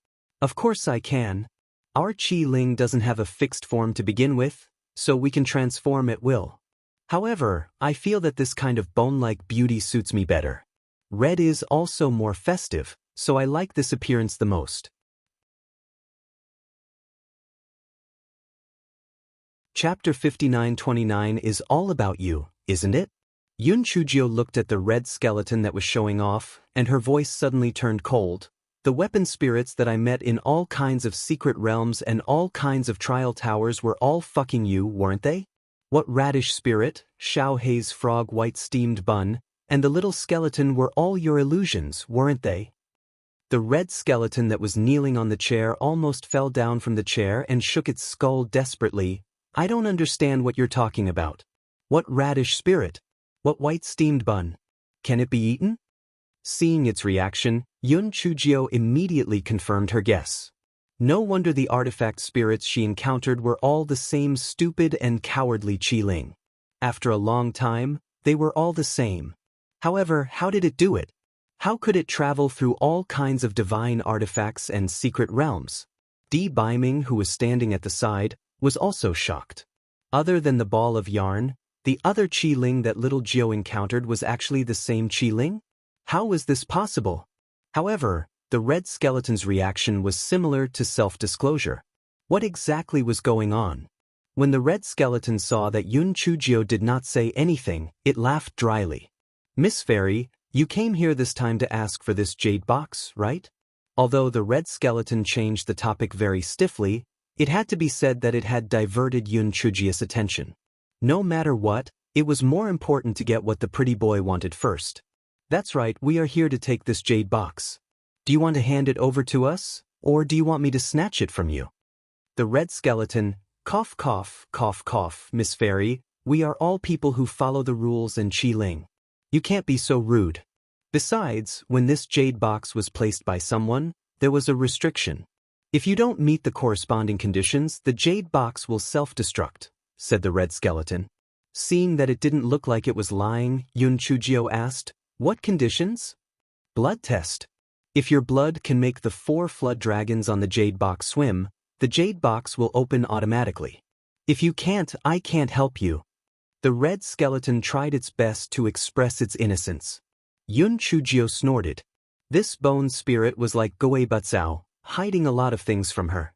Of course I can. Our Qi-Ling doesn't have a fixed form to begin with, so we can transform at will. However, I feel that this kind of bone-like beauty suits me better. Red is also more festive, so I like this appearance the most. Chapter 5929 is all about you, isn't it? Yun Chujio looked at the red skeleton that was showing off, and her voice suddenly turned cold. The weapon spirits that I met in all kinds of secret realms and all kinds of trial towers were all fucking you, weren't they? What radish spirit, Xiao Hei's frog white steamed bun, and the little skeleton were all your illusions, weren't they? The red skeleton that was kneeling on the chair almost fell down from the chair and shook its skull desperately. I don't understand what you're talking about. What radish spirit? What white steamed bun? Can it be eaten? Seeing its reaction, Yun Chujio immediately confirmed her guess. No wonder the artifact spirits she encountered were all the same stupid and cowardly Qi-Ling. After a long time, they were all the same. However, how did it do it? How could it travel through all kinds of divine artifacts and secret realms? Di Baiming, who was standing at the side, was also shocked. Other than the ball of yarn, the other Qi-Ling that little Jiao encountered was actually the same Qi-Ling? How was this possible? However, the red skeleton's reaction was similar to self-disclosure. What exactly was going on? When the red skeleton saw that Yun Chujio did not say anything, it laughed dryly. Miss Fairy, you came here this time to ask for this jade box, right? Although the red skeleton changed the topic very stiffly, it had to be said that it had diverted Yun Chujio's attention. No matter what, it was more important to get what the pretty boy wanted first. That's right, we are here to take this jade box. Do you want to hand it over to us, or do you want me to snatch it from you? The red skeleton, cough cough, cough cough, Miss Fairy, we are all people who follow the rules and Qi-Ling. You can't be so rude. Besides, when this jade box was placed by someone, there was a restriction. If you don't meet the corresponding conditions, the jade box will self-destruct, said the red skeleton. Seeing that it didn't look like it was lying, Yun Chujio asked, What conditions? Blood test. If your blood can make the 4 flood dragons on the jade box swim, the jade box will open automatically. If you can't, I can't help you. The red skeleton tried its best to express its innocence. Yun Chujio snorted. This bone spirit was like Goei Batsao, hiding a lot of things from her.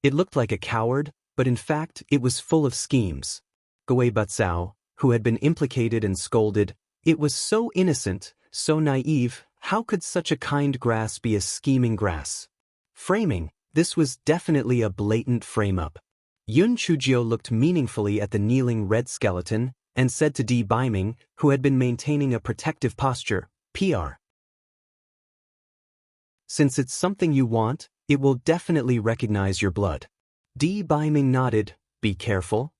It looked like a coward, but in fact it was full of schemes. Goei Batsao, who had been implicated and scolded, It was so innocent, so naive. How could such a kind grass be a scheming grass? Framing, this was definitely a blatant frame-up. Yun Chujio looked meaningfully at the kneeling red skeleton and said to Di Baiming, who had been maintaining a protective posture, "PR. Since it's something you want, it will definitely recognize your blood." Di Baiming nodded. "Be careful."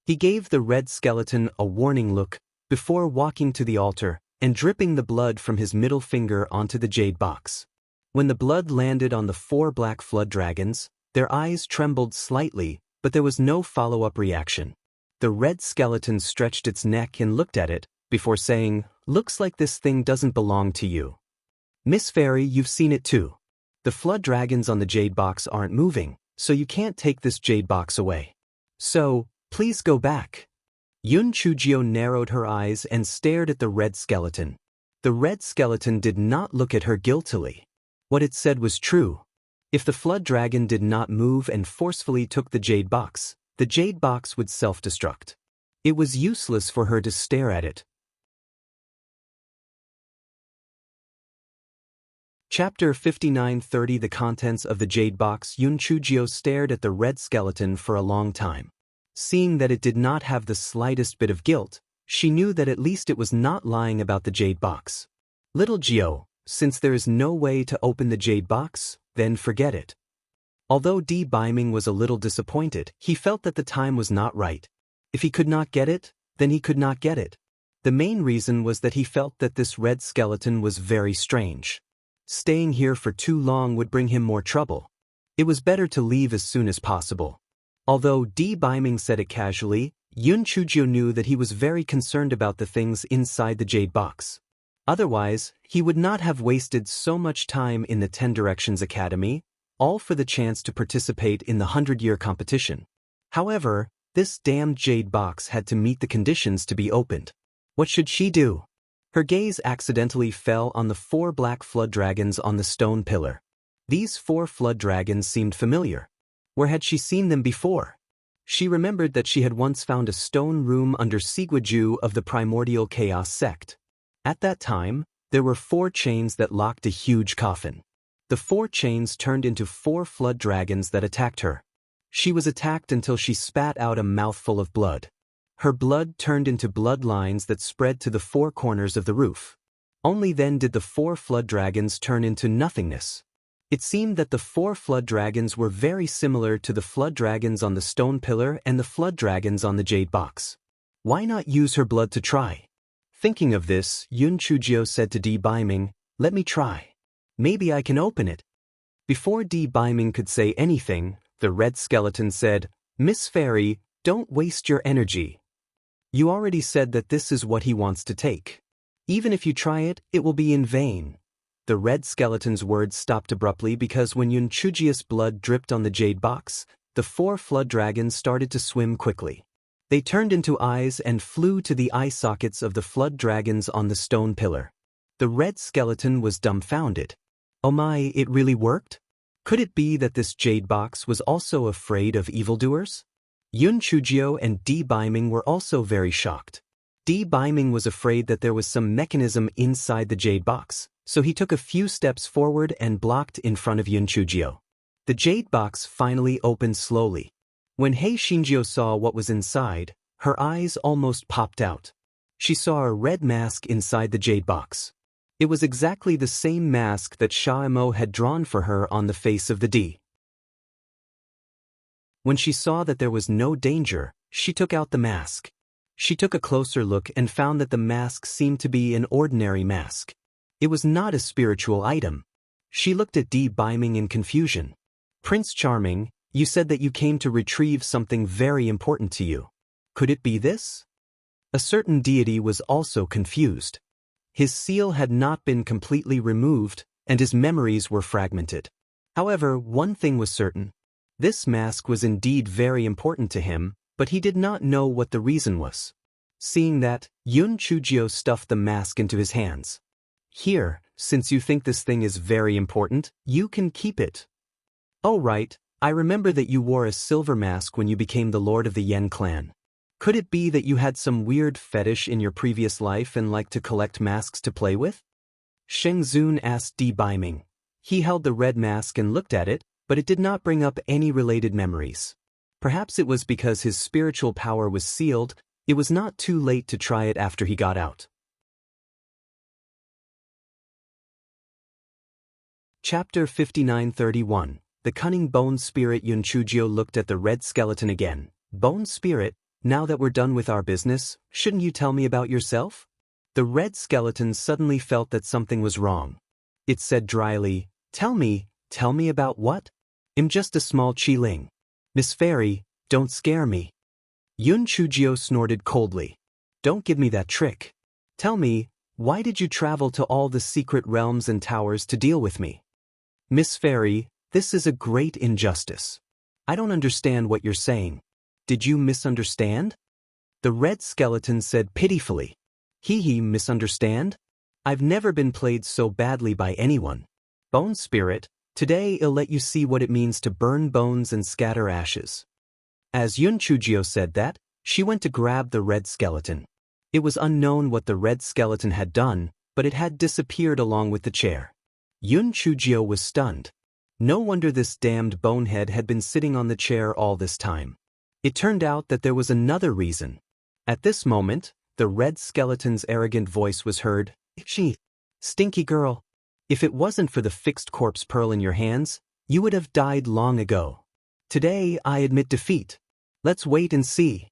He gave the red skeleton a warning look before walking to the altar and dripping the blood from his middle finger onto the jade box. When the blood landed on the 4 black flood dragons, their eyes trembled slightly, but there was no follow-up reaction. The red skeleton stretched its neck and looked at it, before saying, "Looks like this thing doesn't belong to you. Miss Fairy, you've seen it too. The flood dragons on the jade box aren't moving, so you can't take this jade box away. So, please go back." Yun Chujio narrowed her eyes and stared at the red skeleton. The red skeleton did not look at her guiltily. What it said was true. If the flood dragon did not move and forcefully took the jade box would self-destruct. It was useless for her to stare at it. Chapter 59:30 The contents of the jade box. Yun Chujio stared at the red skeleton for a long time. Seeing that it did not have the slightest bit of guilt, she knew that at least it was not lying about the jade box. "Little Gio, since there is no way to open the jade box, then forget it." Although Di Baiming was a little disappointed, he felt that the time was not right. If he could not get it, then he could not get it. The main reason was that he felt that this red skeleton was very strange. Staying here for too long would bring him more trouble. It was better to leave as soon as possible. Although Di Baiming said it casually, Yun Chujio knew that he was very concerned about the things inside the jade box. Otherwise, he would not have wasted so much time in the 10 Directions Academy, all for the chance to participate in the 100-year competition. However, this damned jade box had to meet the conditions to be opened. What should she do? Her gaze accidentally fell on the 4 black flood dragons on the stone pillar. These 4 flood dragons seemed familiar. Where had she seen them before? She remembered that she had once found a stone room under Sigwaju of the Primordial Chaos sect. At that time, there were 4 chains that locked a huge coffin. The 4 chains turned into 4 flood dragons that attacked her. She was attacked until she spat out a mouthful of blood. Her blood turned into bloodlines that spread to the 4 corners of the roof. Only then did the 4 flood dragons turn into nothingness. It seemed that the 4 flood dragons were very similar to the flood dragons on the stone pillar and the flood dragons on the jade box. Why not use her blood to try? Thinking of this, Yun Chujio said to Di Baiming, "Let me try. Maybe I can open it." Before Di Baiming could say anything, the red skeleton said, "Miss Fairy, don't waste your energy. You already said that this is what he wants to take. Even if you try it, it will be in vain." The red skeleton's words stopped abruptly because when Yun Chujio's blood dripped on the jade box, the 4 flood dragons started to swim quickly. They turned into eyes and flew to the eye sockets of the flood dragons on the stone pillar. The red skeleton was dumbfounded. Oh my, it really worked? Could it be that this jade box was also afraid of evildoers? Yun Chujio and Di Baiming were also very shocked. Di Baiming was afraid that there was some mechanism inside the jade box, so he took a few steps forward and blocked in front of Yun Chujio. The jade box finally opened slowly. When Hei Shinjio saw what was inside, her eyes almost popped out. She saw a red mask inside the jade box. It was exactly the same mask that Shaimo had drawn for her on the face of the D. When she saw that there was no danger, she took out the mask. She took a closer look and found that the mask seemed to be an ordinary mask. It was not a spiritual item. She looked at Di Baiming in confusion. "Prince Charming, you said that you came to retrieve something very important to you. Could it be this?" A certain deity was also confused. His seal had not been completely removed, and his memories were fragmented. However, one thing was certain. This mask was indeed very important to him, but he did not know what the reason was. Seeing that, Yun Chujio stuffed the mask into his hands. "Here, since you think this thing is very important, you can keep it." "Oh right, I remember that you wore a silver mask when you became the lord of the Yen clan. Could it be that you had some weird fetish in your previous life and liked to collect masks to play with? Sheng Zun asked Di Biming. He held the red mask and looked at it, but it did not bring up any related memories. Perhaps it was because his spiritual power was sealed. It was not too late to try it after he got out. Chapter 59:31. The cunning bone spirit. Yun Chujio looked at the red skeleton again. Bone spirit, now that we're done with our business, shouldn't you tell me about yourself? The red skeleton suddenly felt that something was wrong. It said dryly, tell me about what? I'm just a small Qiling. Miss Fairy, don't scare me. Yun Chujio snorted coldly. Don't give me that trick. Tell me, why did you travel to all the secret realms and towers to deal with me? Miss Fairy, this is a great injustice. I don't understand what you're saying. Did you misunderstand? The red skeleton said pitifully. Misunderstand? I've never been played so badly by anyone. Bone spirit, today I'll let you see what it means to burn bones and scatter ashes. As Yun Chujio said that, she went to grab the red skeleton. It was unknown what the red skeleton had done, but it had disappeared along with the chair. Yun Chujio was stunned. No wonder this damned bonehead had been sitting on the chair all this time. It turned out that there was another reason. At this moment, the red skeleton's arrogant voice was heard. She, stinky girl. If it wasn't for the fixed corpse pearl in your hands, you would have died long ago. Today, I admit defeat. Let's wait and see.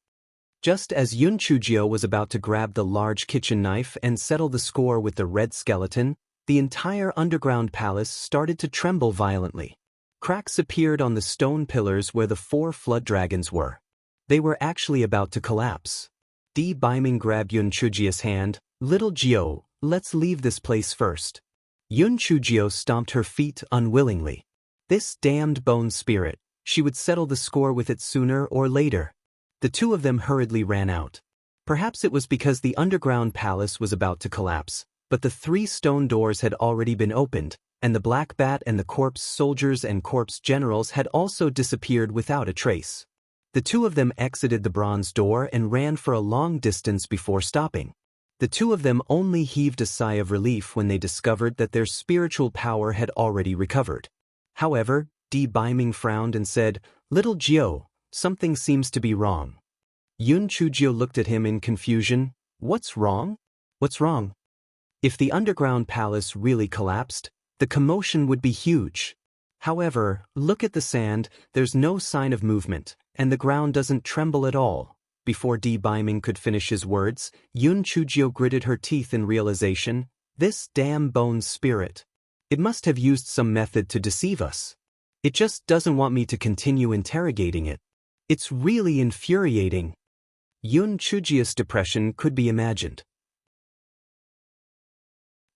Just as Yun Chujio was about to grab the large kitchen knife and settle the score with the red skeleton, the entire underground palace started to tremble violently. Cracks appeared on the stone pillars where the 4 flood dragons were. They were actually about to collapse. Di Biming grabbed Yun Chujio's hand. Little Jio, let's leave this place first. Yun Chujio stomped her feet unwillingly. This damned bone spirit, she would settle the score with it sooner or later. The two of them hurriedly ran out. Perhaps it was because the underground palace was about to collapse, but the 3 stone doors had already been opened, and the Black Bat and the corpse soldiers and corpse generals had also disappeared without a trace. The two of them exited the bronze door and ran for a long distance before stopping. The two of them only heaved a sigh of relief when they discovered that their spiritual power had already recovered. However, Di Biming frowned and said, Little Jio, something seems to be wrong. Yun Chujio looked at him in confusion. What's wrong? What's wrong? If the underground palace really collapsed, the commotion would be huge. However, look at the sand, there's no sign of movement, and the ground doesn't tremble at all. Before Di Biming could finish his words, Yun Chujio gritted her teeth in realization. This damn bone spirit. It must have used some method to deceive us. It just doesn't want me to continue interrogating it. It's really infuriating. Yun Chujio's depression could be imagined.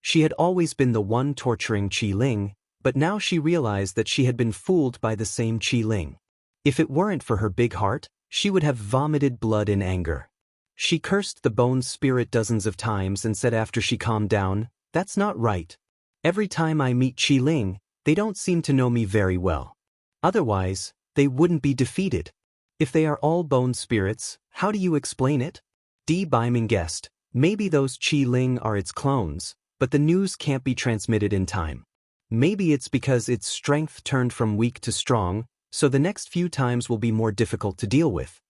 She had always been the one torturing Qiling, but now she realized that she had been fooled by the same Qiling. If it weren't for her big heart, she would have vomited blood in anger. She cursed the bone spirit dozens of times and said after she calmed down, that's not right. Every time I meet Qiling, they don't seem to know me very well. Otherwise, they wouldn't be defeated. If they are all bone spirits, how do you explain it? Di Biming guessed, maybe those Qiling are its clones, but the news can't be transmitted in time. Maybe it's because its strength turned from weak to strong, so the next few times will be more difficult to deal with.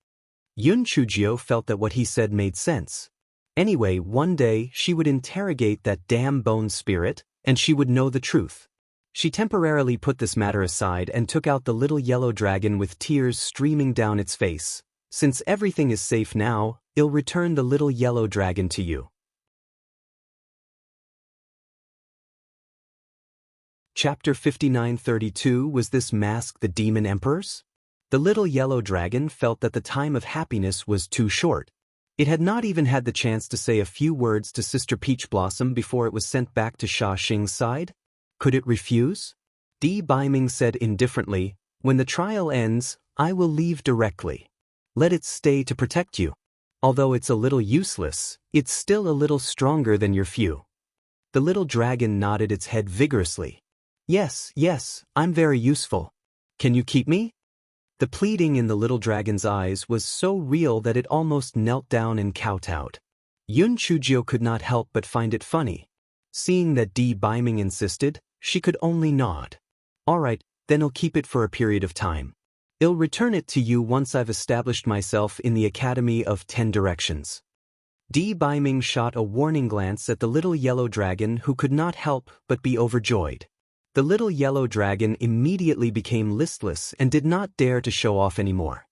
Yun Chujio felt that what he said made sense. Anyway, one day she would interrogate that damn bone spirit, and she would know the truth. She temporarily put this matter aside and took out the little yellow dragon with tears streaming down its face. Since everything is safe now, I'll return the little yellow dragon to you. Chapter 59:32. Was this mask the demon emperor's? The little yellow dragon felt that the time of happiness was too short. It had not even had the chance to say a few words to Sister Peach Blossom before it was sent back to Sha Xing's side. Could it refuse? Di Biming said indifferently, when the trial ends, I will leave directly. Let it stay to protect you. Although it's a little useless, it's still a little stronger than your few. The little dragon nodded its head vigorously. Yes, I'm very useful. Can you keep me? The pleading in the little dragon's eyes was so real that it almost knelt down and kowtowed. Yun Chujio could not help but find it funny. Seeing that Di Biming insisted, she could only nod. Alright, then I'll keep it for a period of time. I'll return it to you once I've established myself in the Academy of 10 Directions. Di Biming shot a warning glance at the little yellow dragon, who could not help but be overjoyed. The little yellow dragon immediately became listless and did not dare to show off anymore.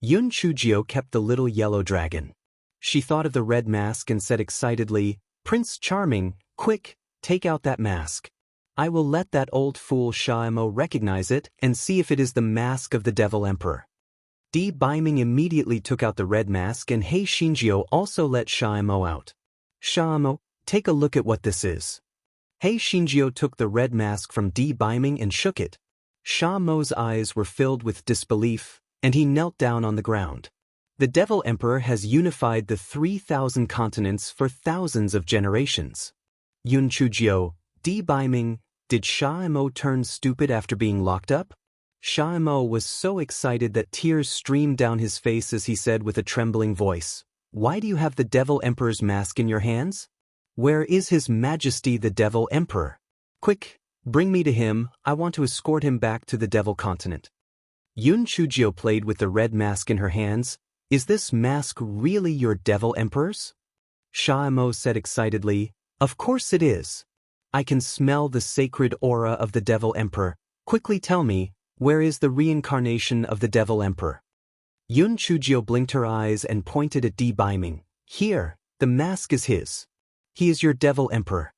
Yun Chujio kept the little yellow dragon. She thought of the red mask and said excitedly, "Prince Charming, quick, take out that mask. I will let that old fool Shaimo recognize it and see if it is the mask of the Devil Emperor." Di Biming immediately took out the red mask, and Hei Shinjio also let Shaimo out. "Shaimo, take a look at what this is." Hei Shinjio took the red mask from Di Biming and shook it. Shaimo's eyes were filled with disbelief, and he knelt down on the ground. The Devil Emperor has unified the 3,000 continents for thousands of generations. Yun Chujio, Di Biming, did Shaimo turn stupid after being locked up? Shaimo was so excited that tears streamed down his face as he said with a trembling voice, "Why do you have the Devil Emperor's mask in your hands? Where is His Majesty the Devil Emperor? Quick, bring me to him, I want to escort him back to the Devil Continent." Yun Chujio played with the red mask in her hands. "Is this mask really your Devil Emperor's?" Shaimo said excitedly, "Of course it is. I can smell the sacred aura of the Devil Emperor. Quickly tell me, where is the reincarnation of the Devil Emperor?" Yun Chujio blinked her eyes and pointed at Di Biming. "Here, the mask is his. He is your Devil Emperor."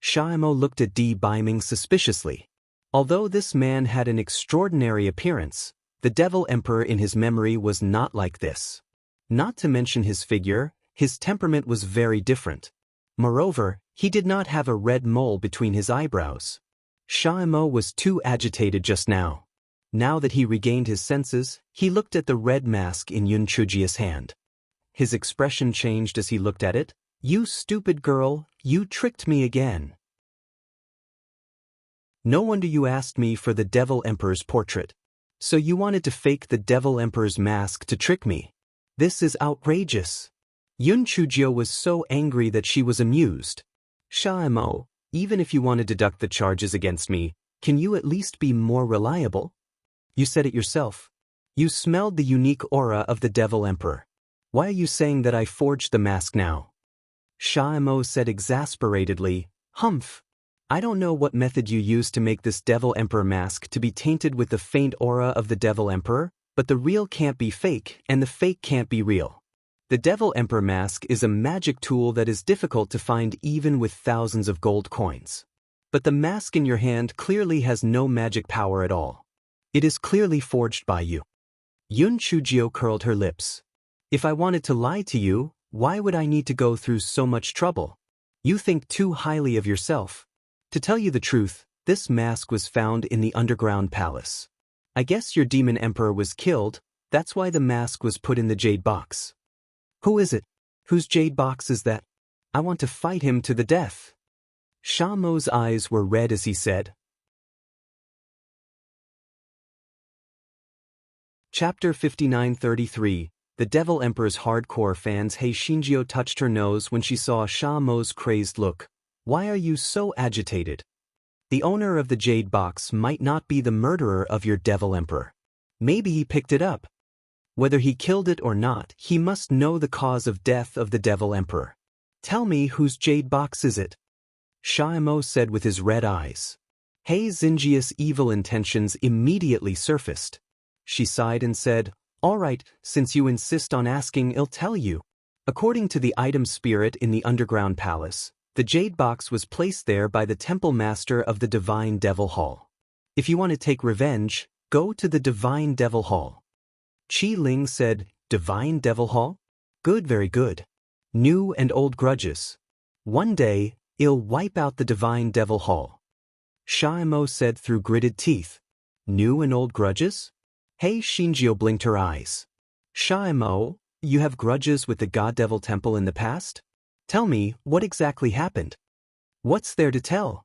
Shaimo looked at Di Biming suspiciously. Although this man had an extraordinary appearance, the Devil Emperor in his memory was not like this. Not to mention his figure, his temperament was very different. Moreover, he did not have a red mole between his eyebrows. Shaimo was too agitated just now. Now that he regained his senses, he looked at the red mask in Yun Chujio's hand. His expression changed as he looked at it. "You stupid girl, you tricked me again. No wonder you asked me for the Devil Emperor's portrait. So you wanted to fake the Devil Emperor's mask to trick me. This is outrageous." Yun Chujio was so angry that she was amused. "Shaimo, even if you want to deduct the charges against me, can you at least be more reliable? You said it yourself. You smelled the unique aura of the Devil Emperor. Why are you saying that I forged the mask now?" Shaimo said exasperatedly, "Humph. I don't know what method you used to make this Devil Emperor mask to be tainted with the faint aura of the Devil Emperor, but the real can't be fake and the fake can't be real. The Devil Emperor mask is a magic tool that is difficult to find even with thousands of gold coins. But the mask in your hand clearly has no magic power at all. It is clearly forged by you." Yun Chujio curled her lips. "If I wanted to lie to you, why would I need to go through so much trouble? You think too highly of yourself. To tell you the truth, this mask was found in the underground palace. I guess your demon emperor was killed, that's why the mask was put in the jade box." "Who is it? Whose jade box is that? I want to fight him to the death." Shamo's eyes were red as he said. Chapter 5933. The Devil Emperor's hardcore fans. Hei Shinjio touched her nose when she saw Shamo's crazed look. "Why are you so agitated? The owner of the jade box might not be the murderer of your Devil Emperor. Maybe he picked it up. Whether he killed it or not, he must know the cause of death of the Devil Emperor. Tell me, whose jade box is it?" Shaimo said with his red eyes. Hei Xinjia's evil intentions immediately surfaced. She sighed and said, "All right, since you insist on asking, I'll tell you. According to the item spirit in the underground palace, the jade box was placed there by the temple master of the Divine Devil Hall. If you want to take revenge, go to the Divine Devil Hall." Qi Ling said, "Divine Devil Hall? Good, very good. New and old grudges. One day, I'll wipe out the Divine Devil Hall." Shaimo said through gritted teeth. "New and old grudges?" Hei Shinjio blinked her eyes. "Shaimo, you have grudges with the God Devil Temple in the past? Tell me, what exactly happened?" "What's there to tell?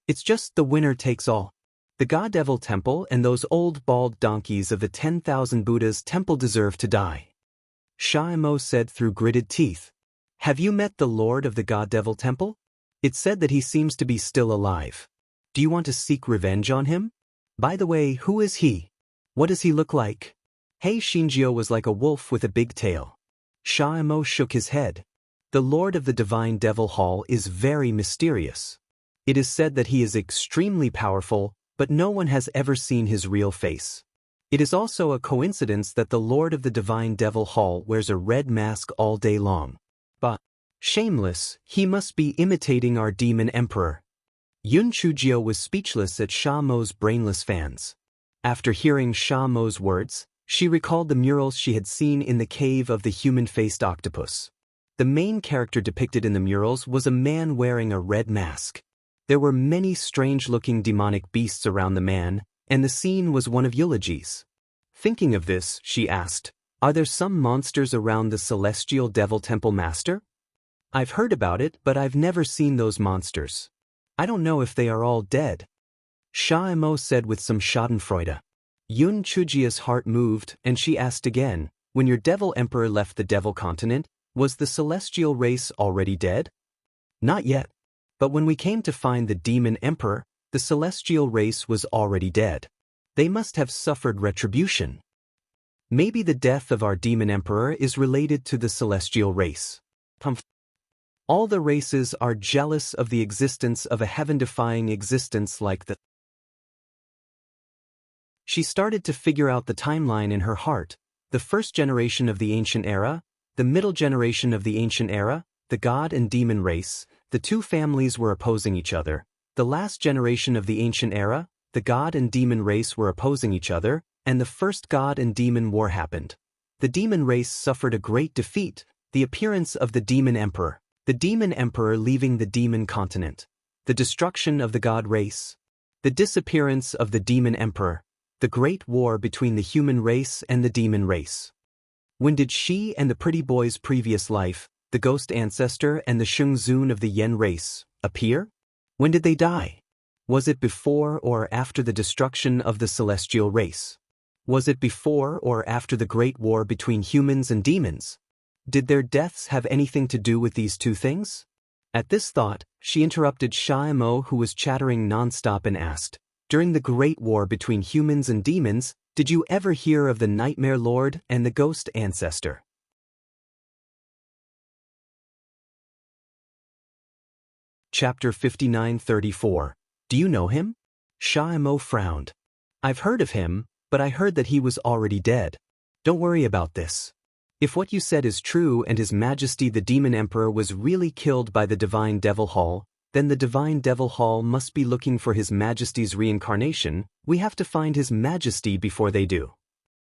It's just the winner takes all. The God-Devil Temple and those old bald donkeys of the 10,000 Buddhas temple deserve to die. Shaimo said through gritted teeth. Have you met the Lord of the God-Devil Temple? It's said that he seems to be still alive. Do you want to seek revenge on him? By the way, who is he? What does he look like? Hey, Shinjio was like a wolf with a big tail. Shaimo shook his head. The Lord of the Divine Devil Hall is very mysterious. It is said that he is extremely powerful, but no one has ever seen his real face. It is also a coincidence that the Lord of the Divine Devil Hall wears a red mask all day long. But, shameless, he must be imitating our demon emperor. Yun Chujio was speechless at Sha Mo's brainless fans. After hearing Sha Mo's words, she recalled the murals she had seen in the cave of the human-faced octopus. The main character depicted in the murals was a man wearing a red mask. There were many strange-looking demonic beasts around the man, and the scene was one of eulogies. Thinking of this, she asked, "Are there some monsters around the Celestial Devil Temple Master? I've heard about it, but I've never seen those monsters. I don't know if they are all dead." Shaimo said with some schadenfreude. Yun Chujia's heart moved, and she asked again, "When your Devil Emperor left the Devil Continent, was the celestial race already dead?" "Not yet. But when we came to find the Demon Emperor, the celestial race was already dead. They must have suffered retribution. Maybe the death of our Demon Emperor is related to the celestial race. All the races are jealous of the existence of a heaven-defying existence like the..." She started to figure out the timeline in her heart: the first generation of the Ancient Era, the middle generation of the Ancient Era, the God and Demon race. The two families were opposing each other. The last generation of the Ancient Era, the God and Demon race were opposing each other, and the first God and Demon war happened. The Demon race suffered a great defeat: the appearance of the Demon Emperor, the Demon Emperor leaving the Demon Continent, the destruction of the God race, the disappearance of the Demon Emperor, the great war between the human race and the Demon race. When did she and the pretty boy's previous life, the ghost ancestor and the Shung Zun of the Yen race, appear? When did they die? Was it before or after the destruction of the celestial race? Was it before or after the great war between humans and demons? Did their deaths have anything to do with these two things? At this thought, she interrupted Shaimo, who was chattering nonstop, and asked, "During the great war between humans and demons, did you ever hear of the Nightmare Lord and the Ghost Ancestor?" Chapter 59-34. Do you know him? Shaimo frowned. "I've heard of him, but I heard that he was already dead. Don't worry about this. If what you said is true and His Majesty the Demon Emperor was really killed by the Divine Devil Hall, then the Divine Devil Hall must be looking for His Majesty's reincarnation. We have to find His Majesty before they do."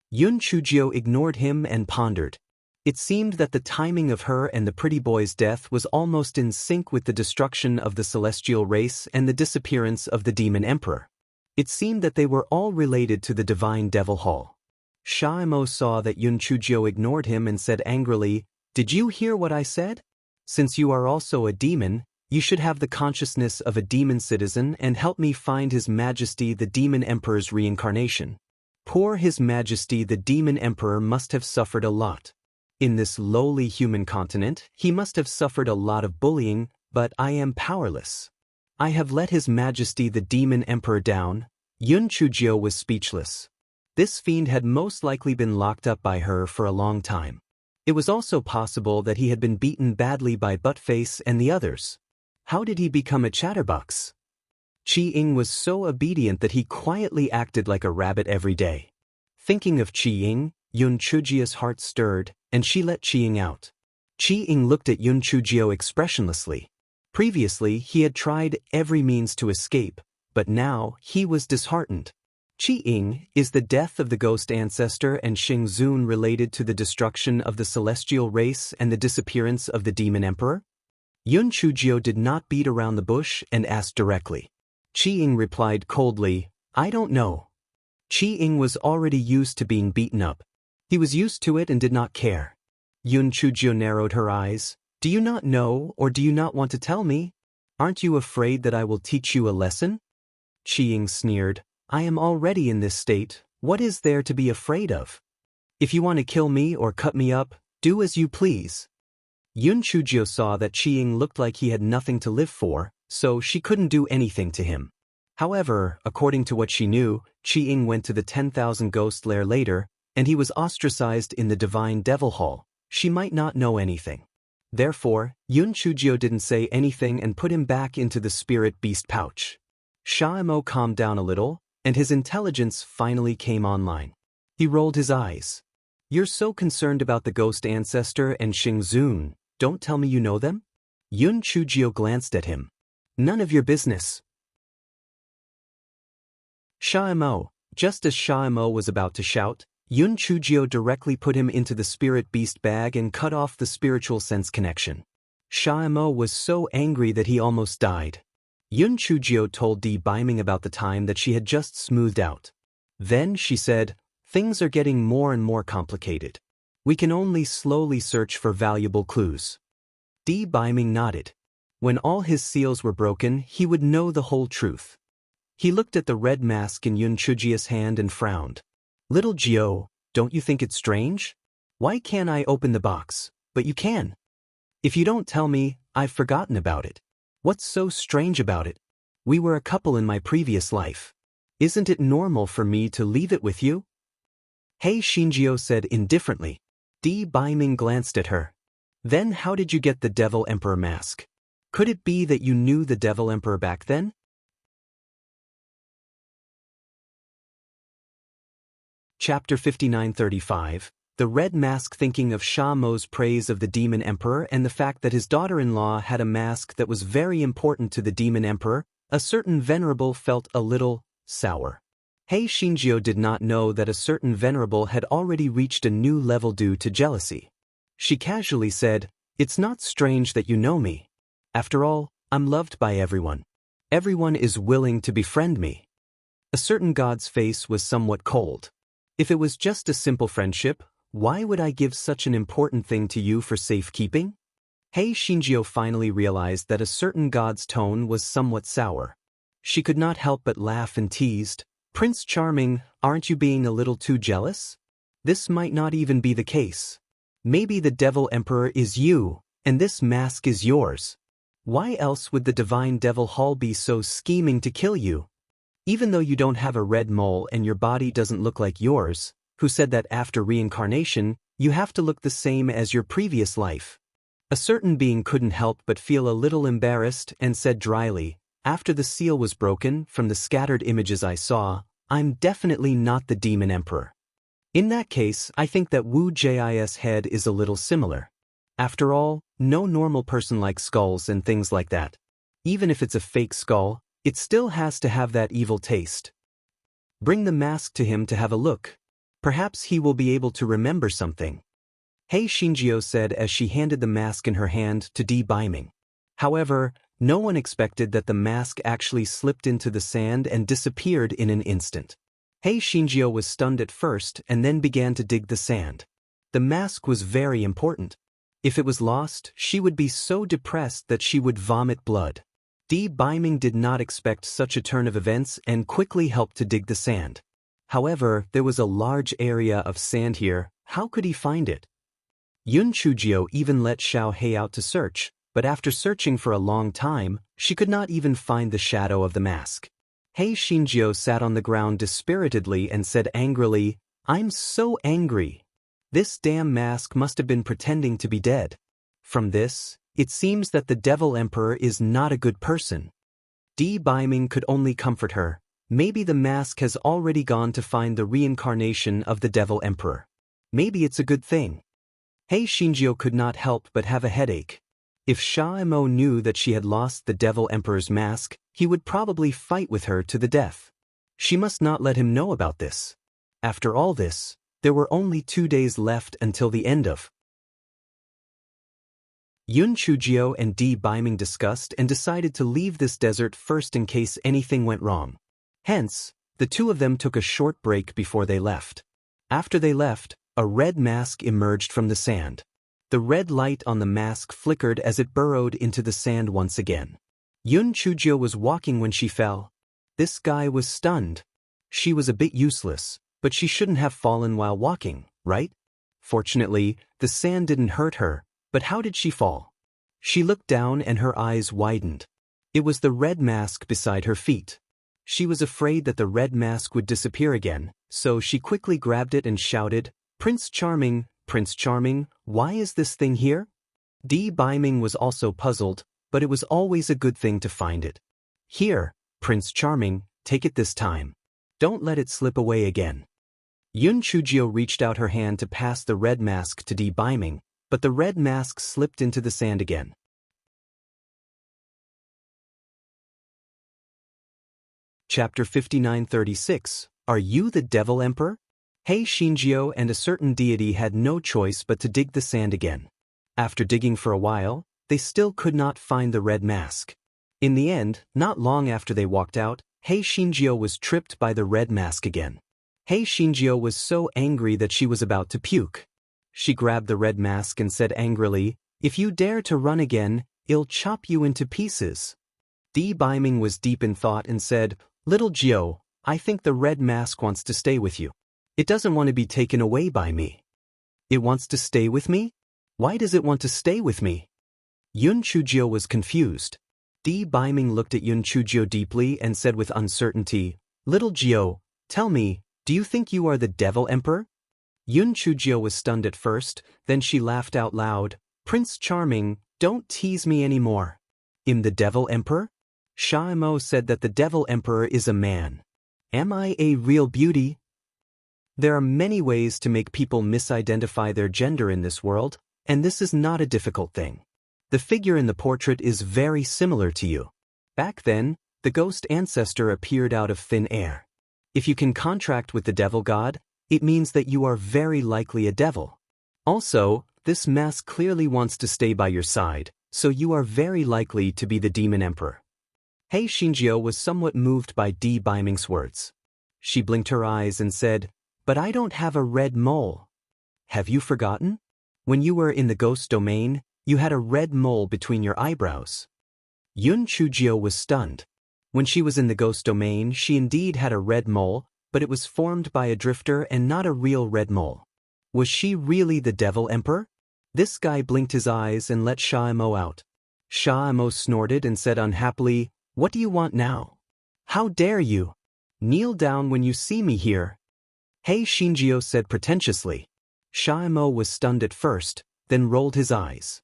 Yun Chujio ignored him and pondered. It seemed that the timing of her and the pretty boy's death was almost in sync with the destruction of the celestial race and the disappearance of the Demon Emperor. It seemed that they were all related to the Divine Devil Hall. Shaimo saw that Yun Chujio ignored him and said angrily, "Did you hear what I said? Since you are also a demon, you should have the consciousness of a demon citizen and help me find His Majesty the Demon Emperor's reincarnation. Poor His Majesty the Demon Emperor must have suffered a lot. In this lowly human continent, he must have suffered a lot of bullying, but I am powerless. I have let His Majesty the Demon Emperor down." Yun Chujio was speechless. This fiend had most likely been locked up by her for a long time. It was also possible that he had been beaten badly by Buttface and the others. How did he become a chatterbox? Chi Ying was so obedient that he quietly acted like a rabbit every day. Thinking of Chi Ying, Yun Chujio's heart stirred, and she let Chi Ying out. Chi Ying looked at Yun Chujio expressionlessly. Previously, he had tried every means to escape, but now he was disheartened. Chi Ying, is the death of the ghost ancestor and Shing Zun related to the destruction of the celestial race and the disappearance of the Demon Emperor? Yun Chujio did not beat around the bush and asked directly. Chi Ying replied coldly, "I don't know." Chi Ying was already used to being beaten up. He was used to it and did not care. Yun Chujio narrowed her eyes. "Do you not know, or do you not want to tell me? Aren't you afraid that I will teach you a lesson?" Chi Ying sneered. I am already in this state, what is there to be afraid of? If you want to kill me or cut me up, do as you please. Yun Chujio saw that Qi-Ying looked like he had nothing to live for, so she couldn't do anything to him. However, according to what she knew, Qi-Ying went to the 10,000 Ghost Lair later, and he was ostracized in the Divine Devil Hall. She might not know anything. Therefore, Yun Chujio didn't say anything and put him back into the spirit beast pouch. Shao calmed down a little, and his intelligence finally came online. He rolled his eyes. You're so concerned about the ghost ancestor and Xingzun, don't tell me you know them? Yun Chujio glanced at him. None of your business. Shao, just as Shao was about to shout, Yun Chujio directly put him into the spirit beast bag and cut off the spiritual sense connection. Shao was so angry that he almost died. Yun Chujio told Di Biming about the time that she had just smoothed out. Then she said, things are getting more and more complicated. We can only slowly search for valuable clues. Di Biming nodded. When all his seals were broken, he would know the whole truth. He looked at the red mask in Yun Chujio's hand and frowned. Little Gio, don't you think it's strange? Why can't I open the box, but you can? If you don't tell me, I've forgotten about it. What's so strange about it? We were a couple in my previous life. Isn't it normal for me to leave it with you? Hey, Shinjio said indifferently. Di Biming glanced at her. Then how did you get the Devil Emperor mask? Could it be that you knew the Devil Emperor back then? Chapter 5935, The Red Mask. Thinking of Sha Mo's praise of the Demon Emperor and the fact that his daughter-in-law had a mask that was very important to the Demon Emperor, a certain venerable felt a little sour. Hei Shinjio did not know that a certain venerable had already reached a new level due to jealousy. She casually said, It's not strange that you know me. After all, I'm loved by everyone. Everyone is willing to befriend me. A certain god's face was somewhat cold. If it was just a simple friendship, why would I give such an important thing to you for safekeeping? Hei Shinjio finally realized that a certain god's tone was somewhat sour. She could not help but laugh and teased, Prince Charming, aren't you being a little too jealous? This might not even be the case. Maybe the Devil Emperor is you, and this mask is yours. Why else would the Divine Devil Hall be so scheming to kill you? Even though you don't have a red mole and your body doesn't look like yours, who said that after reincarnation, you have to look the same as your previous life? A certain being couldn't help but feel a little embarrassed and said dryly, after the seal was broken, from the scattered images I saw, I'm definitely not the Demon Emperor. In that case, I think that Wu Ji's head is a little similar. After all, no normal person likes skulls and things like that. Even if it's a fake skull, it still has to have that evil taste. Bring the mask to him to have a look. Perhaps he will be able to remember something. Hei Shinjio said as she handed the mask in her hand to Di Biming. However, no one expected that the mask actually slipped into the sand and disappeared in an instant. Hei Shinjio was stunned at first and then began to dig the sand. The mask was very important. If it was lost, she would be so depressed that she would vomit blood. Di Biming did not expect such a turn of events and quickly helped to dig the sand. However, there was a large area of sand here. How could he find it? Yun Chujio even let Xiao Hei out to search, but after searching for a long time, she could not even find the shadow of the mask. Hei Shinjio sat on the ground dispiritedly and said angrily, I'm so angry. This damn mask must have been pretending to be dead. From this, it seems that the Devil Emperor is not a good person. Di Biming could only comfort her. Maybe the mask has already gone to find the reincarnation of the Devil Emperor. Maybe it's a good thing. Hei Shinjio could not help but have a headache. If Shao knew that she had lost the Devil Emperor's mask, he would probably fight with her to the death. She must not let him know about this. After all this, there were only 2 days left until the end of. Yun Chujio and Di Biming discussed and decided to leave this desert first in case anything went wrong. Hence, the two of them took a short break before they left. After they left, a red mask emerged from the sand. The red light on the mask flickered as it burrowed into the sand once again. Yun Chujio was walking when she fell. This guy was stunned. She was a bit useless, but she shouldn't have fallen while walking, right? Fortunately, the sand didn't hurt her, but how did she fall? She looked down and her eyes widened. It was the red mask beside her feet. She was afraid that the red mask would disappear again, so she quickly grabbed it and shouted, Prince Charming, why is this thing here? Dee Biming was also puzzled, but it was always a good thing to find it. Here, Prince Charming, take it this time. Don't let it slip away again. Yun Chujio reached out her hand to pass the red mask to Dee Biming, but the red mask slipped into the sand again. Chapter 5936. Are you the Devil Emperor? Hei Shinjio and a certain deity had no choice but to dig the sand again. After digging for a while, they still could not find the red mask. In the end, not long after they walked out, Hei Shinjio was tripped by the red mask again. Hei Shinjio was so angry that she was about to puke. She grabbed the red mask and said angrily, If you dare to run again, I'll chop you into pieces. Dee Biming was deep in thought and said, Little Jio, I think the red mask wants to stay with you. It doesn't want to be taken away by me. It wants to stay with me? Why does it want to stay with me? Yun Chujio was confused. Dee Biming looked at Yun Chujio deeply and said with uncertainty, Little Jio, tell me, do you think you are the Devil Emperor? Yun Chujio was stunned at first, then she laughed out loud, Prince Charming, don't tease me anymore. I'm the Devil Emperor? Shaimo said that the Devil Emperor is a man. Am I a real beauty? There are many ways to make people misidentify their gender in this world, and this is not a difficult thing. The figure in the portrait is very similar to you. Back then, the ghost ancestor appeared out of thin air. If you can contract with the devil god, it means that you are very likely a devil. Also, this mask clearly wants to stay by your side, so you are very likely to be the demon emperor. Hei Shinjio was somewhat moved by Dee Biming's words. She blinked her eyes and said, But I don't have a red mole. Have you forgotten? When you were in the ghost domain, you had a red mole between your eyebrows. Yun Chujio was stunned. When she was in the ghost domain, she indeed had a red mole, but it was formed by a drifter and not a real red mole. Was she really the Devil Emperor? This guy blinked his eyes and let Shaimo out. Shaimo snorted and said unhappily, What do you want now? How dare you? Kneel down when you see me here. Hei Shinjio said pretentiously. Shaimo was stunned at first, then rolled his eyes.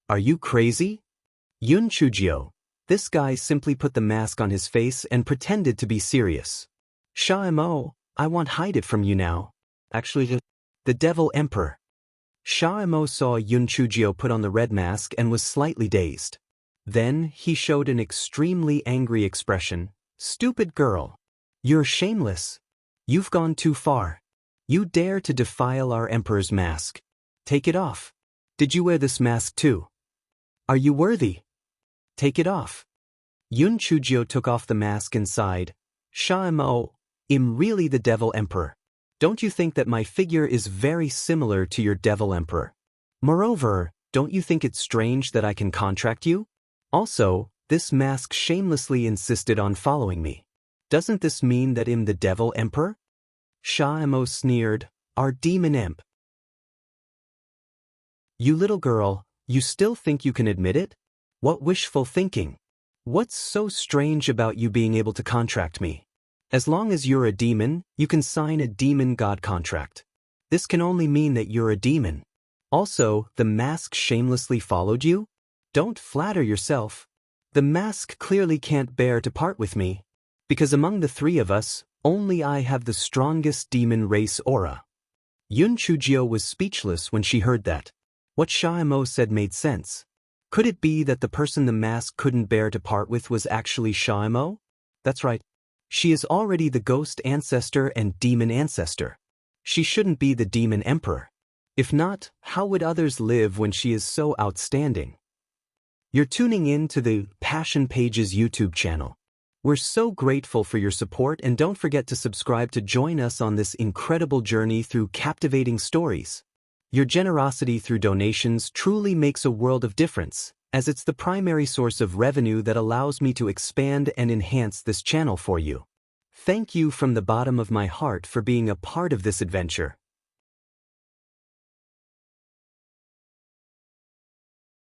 Are you crazy? Yun Chujio. This guy simply put the mask on his face and pretended to be serious. Shaimo, I won't hide it from you now. Actually, the Devil Emperor. Shaimo saw Yun Chujio put on the red mask and was slightly dazed. Then he showed an extremely angry expression. Stupid girl. You're shameless. You've gone too far. You dare to defile our emperor's mask. Take it off. Did you wear this mask too? Are you worthy? Take it off. Yun Chujio took off the mask and sighed. Shaimo, I'm really the Devil Emperor. Don't you think that my figure is very similar to your Devil Emperor? Moreover, don't you think it's strange that I can contract you? Also, this mask shamelessly insisted on following me. Doesn't this mean that I'm the Devil Emperor? Shaimo sneered, Our demon imp. You little girl, you still think you can admit it? What wishful thinking. What's so strange about you being able to contract me? As long as you're a demon, you can sign a demon god contract. This can only mean that you're a demon. Also, the mask shamelessly followed you? Don't flatter yourself. The mask clearly can't bear to part with me. Because among the three of us, only I have the strongest demon race aura. Yun Chujio was speechless when she heard that. What Shaimo said made sense. Could it be that the person the mask couldn't bear to part with was actually Shaimo? That's right. She is already the ghost ancestor and demon ancestor. She shouldn't be the demon emperor. If not, how would others live when she is so outstanding? You're tuning in to the Passion Pages YouTube channel. We're so grateful for your support, and don't forget to subscribe to join us on this incredible journey through captivating stories. Your generosity through donations truly makes a world of difference, as it's the primary source of revenue that allows me to expand and enhance this channel for you. Thank you from the bottom of my heart for being a part of this adventure.